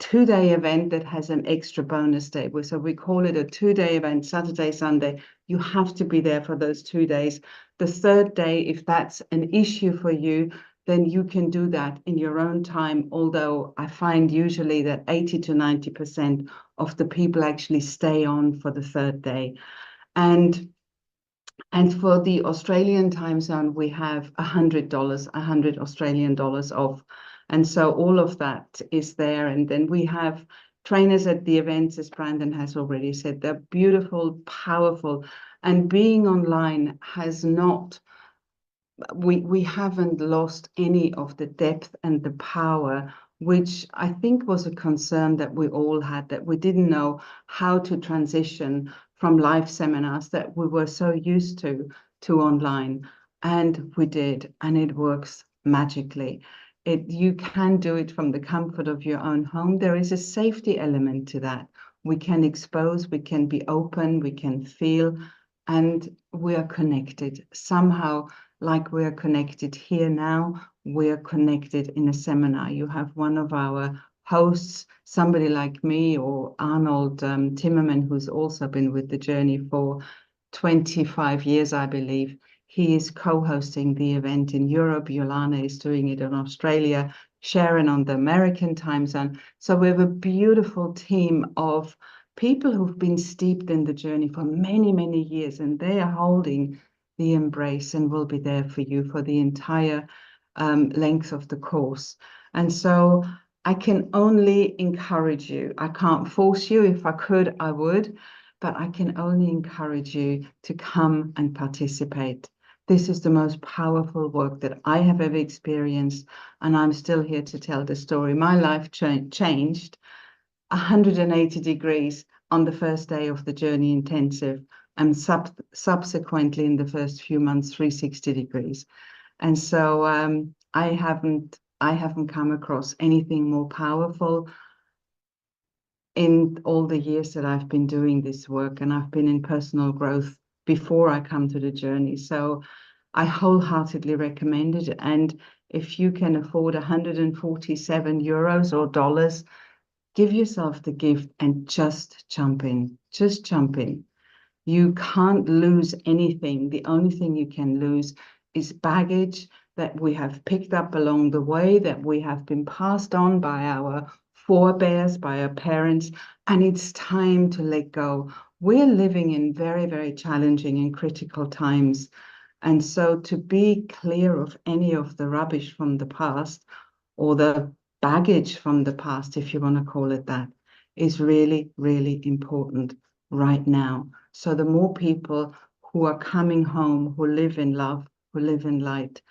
2-day event that has an extra bonus day. So we call it a 2-day event, Saturday, Sunday. You have to be there for those 2 days. The third day, if that's an issue for you, then you can do that in your own time. Although I find usually that 80 to 90% of the people actually stay on for the third day. And for the Australian time zone, we have $100, 100 Australian dollars off. And so all of that is there. And then we have trainers at the events, as Brandon has already said. They're beautiful, powerful. And being online has not, we haven't lost any of the depth and the power, which I think was a concern that we all had, that we didn't know how to transition from live seminars that we were so used to online. And we did, and it works magically. You can do it from the comfort of your own home. There is a safety element to that. We can expose, we can be open, we can feel, and we are connected. Somehow, like we are connected here now, we are connected in a seminar. You have one of our hosts, somebody like me, or Arnold Timmerman, who's also been with the journey for 25 years, I believe. He is co-hosting the event in Europe. Yolana is doing it in Australia, Sharon on the American time zone. So we have a beautiful team of people who've been steeped in the journey for many, many years, and they are holding the embrace and will be there for you for the entire length of the course. And so I can only encourage you. I can't force you. If I could, I would, but I can only encourage you to come and participate. This is the most powerful work that I have ever experienced, and I'm still here to tell the story. My life changed 180 degrees on the first day of the Journey Intensive, and subsequently in the first few months, 360 degrees. And so I haven't come across anything more powerful in all the years that I've been doing this work, and I've been in personal growth before I come to the journey. So I wholeheartedly recommend it. And if you can afford 147 euros or dollars, give yourself the gift and just jump in. Just jump in. You can't lose anything. The only thing you can lose is baggage that we have picked up along the way, that we have been passed on by our forebears, by our parents, and it's time to let go. We're living in very, very challenging and critical times. And so to be clear of any of the rubbish from the past, or the baggage from the past, if you want to call it that, is really, really important right now. So the more people who are coming home, who live in love, who live in light,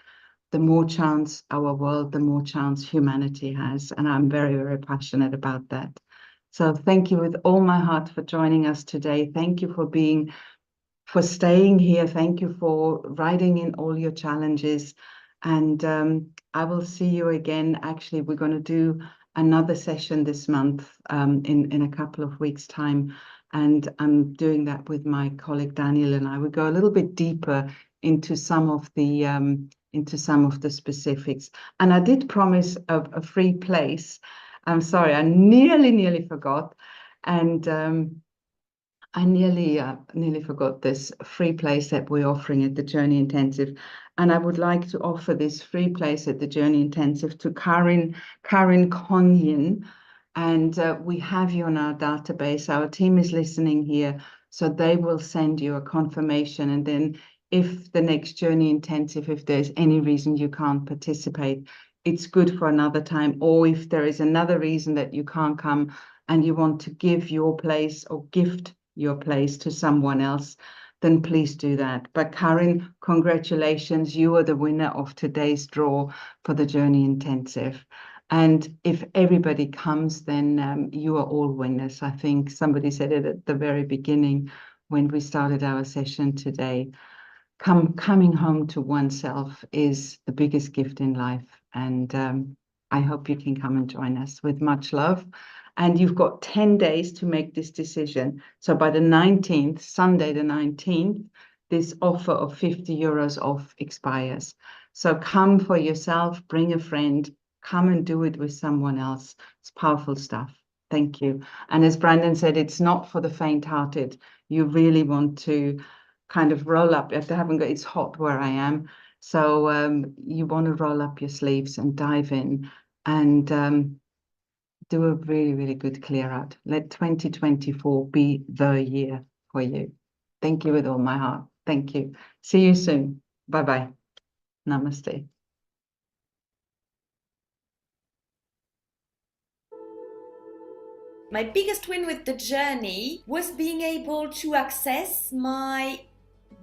the more chance our world, the more chance humanity has. And I'm very, very passionate about that. So thank you with all my heart for joining us today. Thank you for staying here. Thank you for writing in all your challenges. And I will see you again. Actually, we're going to do another session this month in a couple of weeks' time. And I'm doing that with my colleague Daniel, and I will go a little bit deeper into some of the specifics. And I did promise a free place. I'm sorry, I nearly forgot. And I nearly forgot this free place that we're offering at the Journey Intensive. And I would like to offer this free place at the Journey Intensive to Karin Konyin. And we have you on our database. Our team is listening here, so they will send you a confirmation. And then if the next Journey Intensive, if there's any reason you can't participate, it's good for another time. Or if there is another reason that you can't come and you want to give your place or gift your place to someone else, then please do that. But Karin, congratulations. You are the winner of today's draw for the Journey Intensive. And if everybody comes, then you are all winners. I think somebody said it at the very beginning when we started our session today. coming home to oneself is the biggest gift in life. And I hope you can come and join us. With much love. And you've got 10 days to make this decision. So by the 19th, Sunday the 19th, this offer of 50 euros off expires. So come for yourself, bring a friend, come and do it with someone else. It's powerful stuff. Thank you. And as Brandon said, it's not for the faint-hearted. You really want to kind of roll up. If they haven't got, it's hot where I am. So you want to roll up your sleeves and dive in and do a really, really good clear out. Let 2024 be the year for you. Thank you with all my heart. Thank you. See you soon. Bye-bye. Namaste. My biggest win with the journey was being able to access my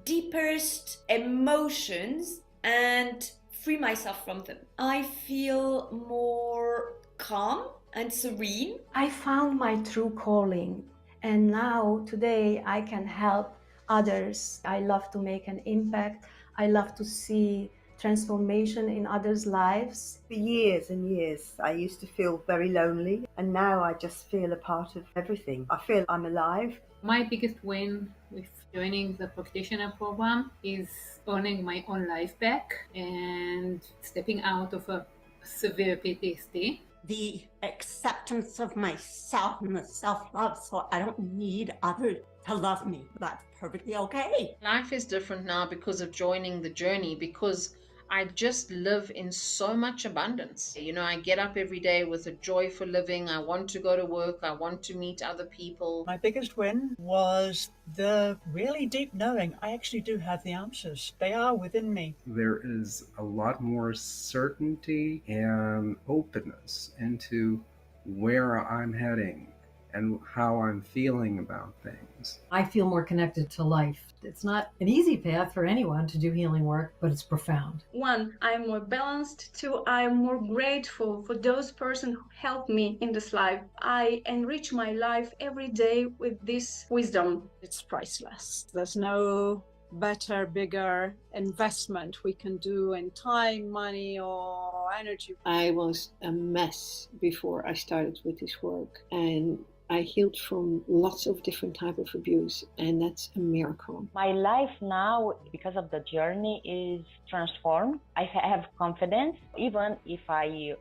deepest emotions and free myself from them. I feel more calm and serene. I found my true calling, and now today I can help others. I love to make an impact. I love to see transformation in others' lives. For years and years, I used to feel very lonely, and now I just feel a part of everything. I feel I'm alive. My biggest win with joining the practitioner program is owning my own life back and stepping out of a severe PTSD. The acceptance of myself and the self-love, so I don't need others to love me. That's perfectly okay. Life is different now because of joining the journey, because I just live in so much abundance. You know, I get up every day with a joy for living. I want to go to work. I want to meet other people. My biggest win was the really deep knowing I actually do have the answers. They are within me. There is a lot more certainty and openness into where I'm heading and how I'm feeling about things. I feel more connected to life. It's not an easy path for anyone to do healing work, but it's profound. One, I'm more balanced. Two, I'm more grateful for those persons who helped me in this life. I enrich my life every day with this wisdom. It's priceless. There's no better, bigger investment we can do in time, money, or energy. I was a mess before I started with this work, and I healed from lots of different types of abuse, and that's a miracle. My life now, because of the journey, is transformed. I have confidence. Even if I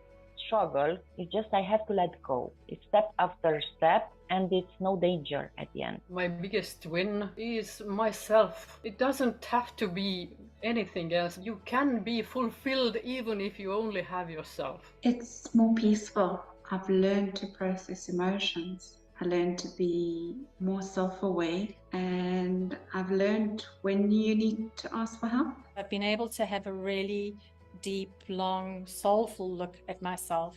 struggle, it's just I have to let go. It's step after step, and it's no danger at the end. My biggest win is myself. It doesn't have to be anything else. You can be fulfilled even if you only have yourself. It's more peaceful. I've learned to process emotions. I learned to be more self-aware, and I've learned when you need to ask for help. I've been able to have a really deep, long, soulful look at myself,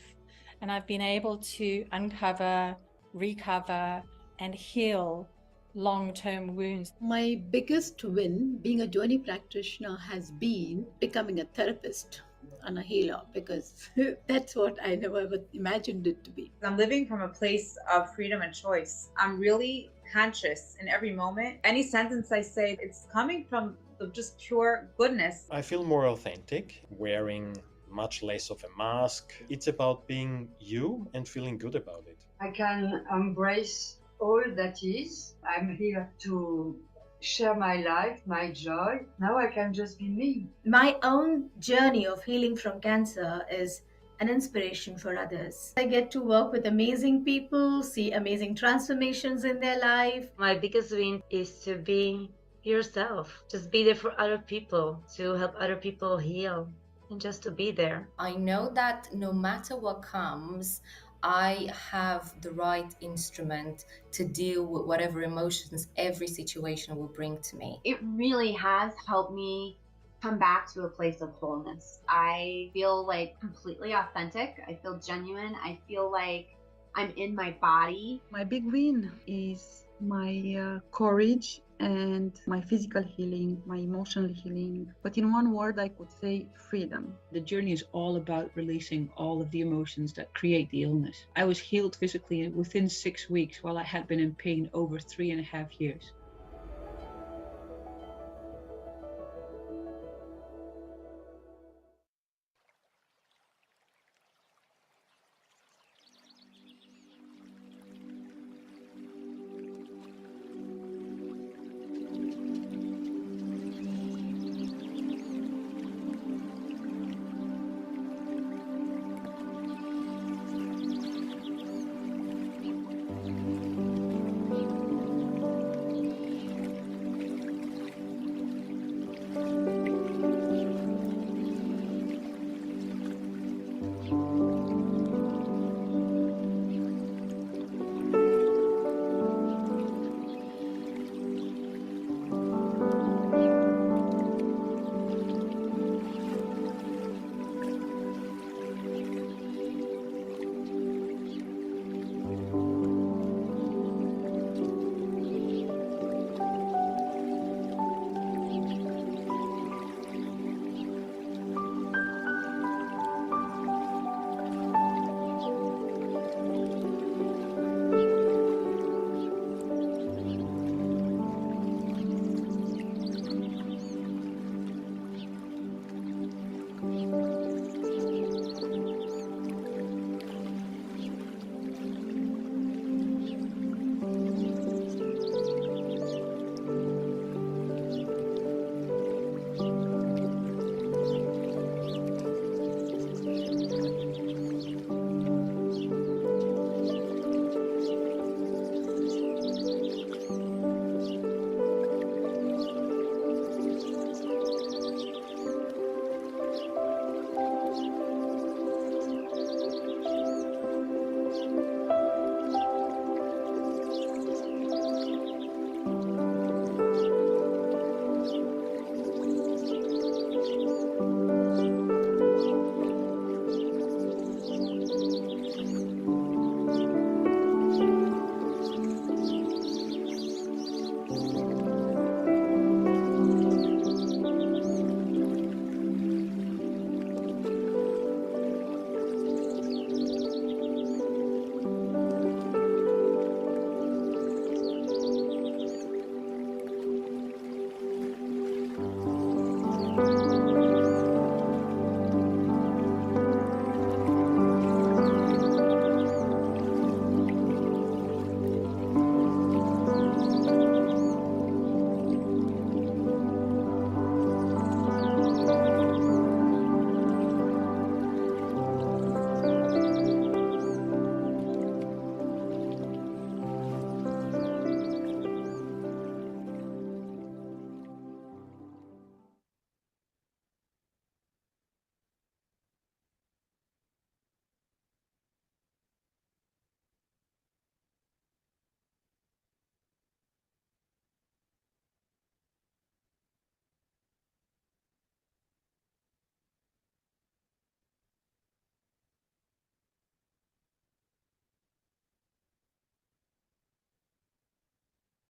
and I've been able to uncover, recover, and heal long-term wounds. My biggest win being a journey practitioner has been becoming a therapist and a healer, because that's what I never imagined it to be. I'm living from a place of freedom and choice. I'm really conscious in every moment. Any sentence I say, it's coming from just pure goodness. I feel more authentic, wearing much less of a mask. It's about being you and feeling good about it. I can embrace all that is. I'm here to share my life, my joy. Now I can just be me. My own journey of healing from cancer is an inspiration for others. I get to work with amazing people, see amazing transformations in their life. My biggest win is to be yourself. Just be there for other people, to help other people heal, and just to be there. I know that no matter what comes, I have the right instrument to deal with whatever emotions every situation will bring to me. It really has helped me come back to a place of wholeness. I feel like completely authentic. I feel genuine. I feel like I'm in my body. My big win is my courage and my physical healing, my emotional healing. But in one word, I could say freedom. The journey is all about releasing all of the emotions that create the illness. I was healed physically within 6 weeks, while I had been in pain over 3.5 years.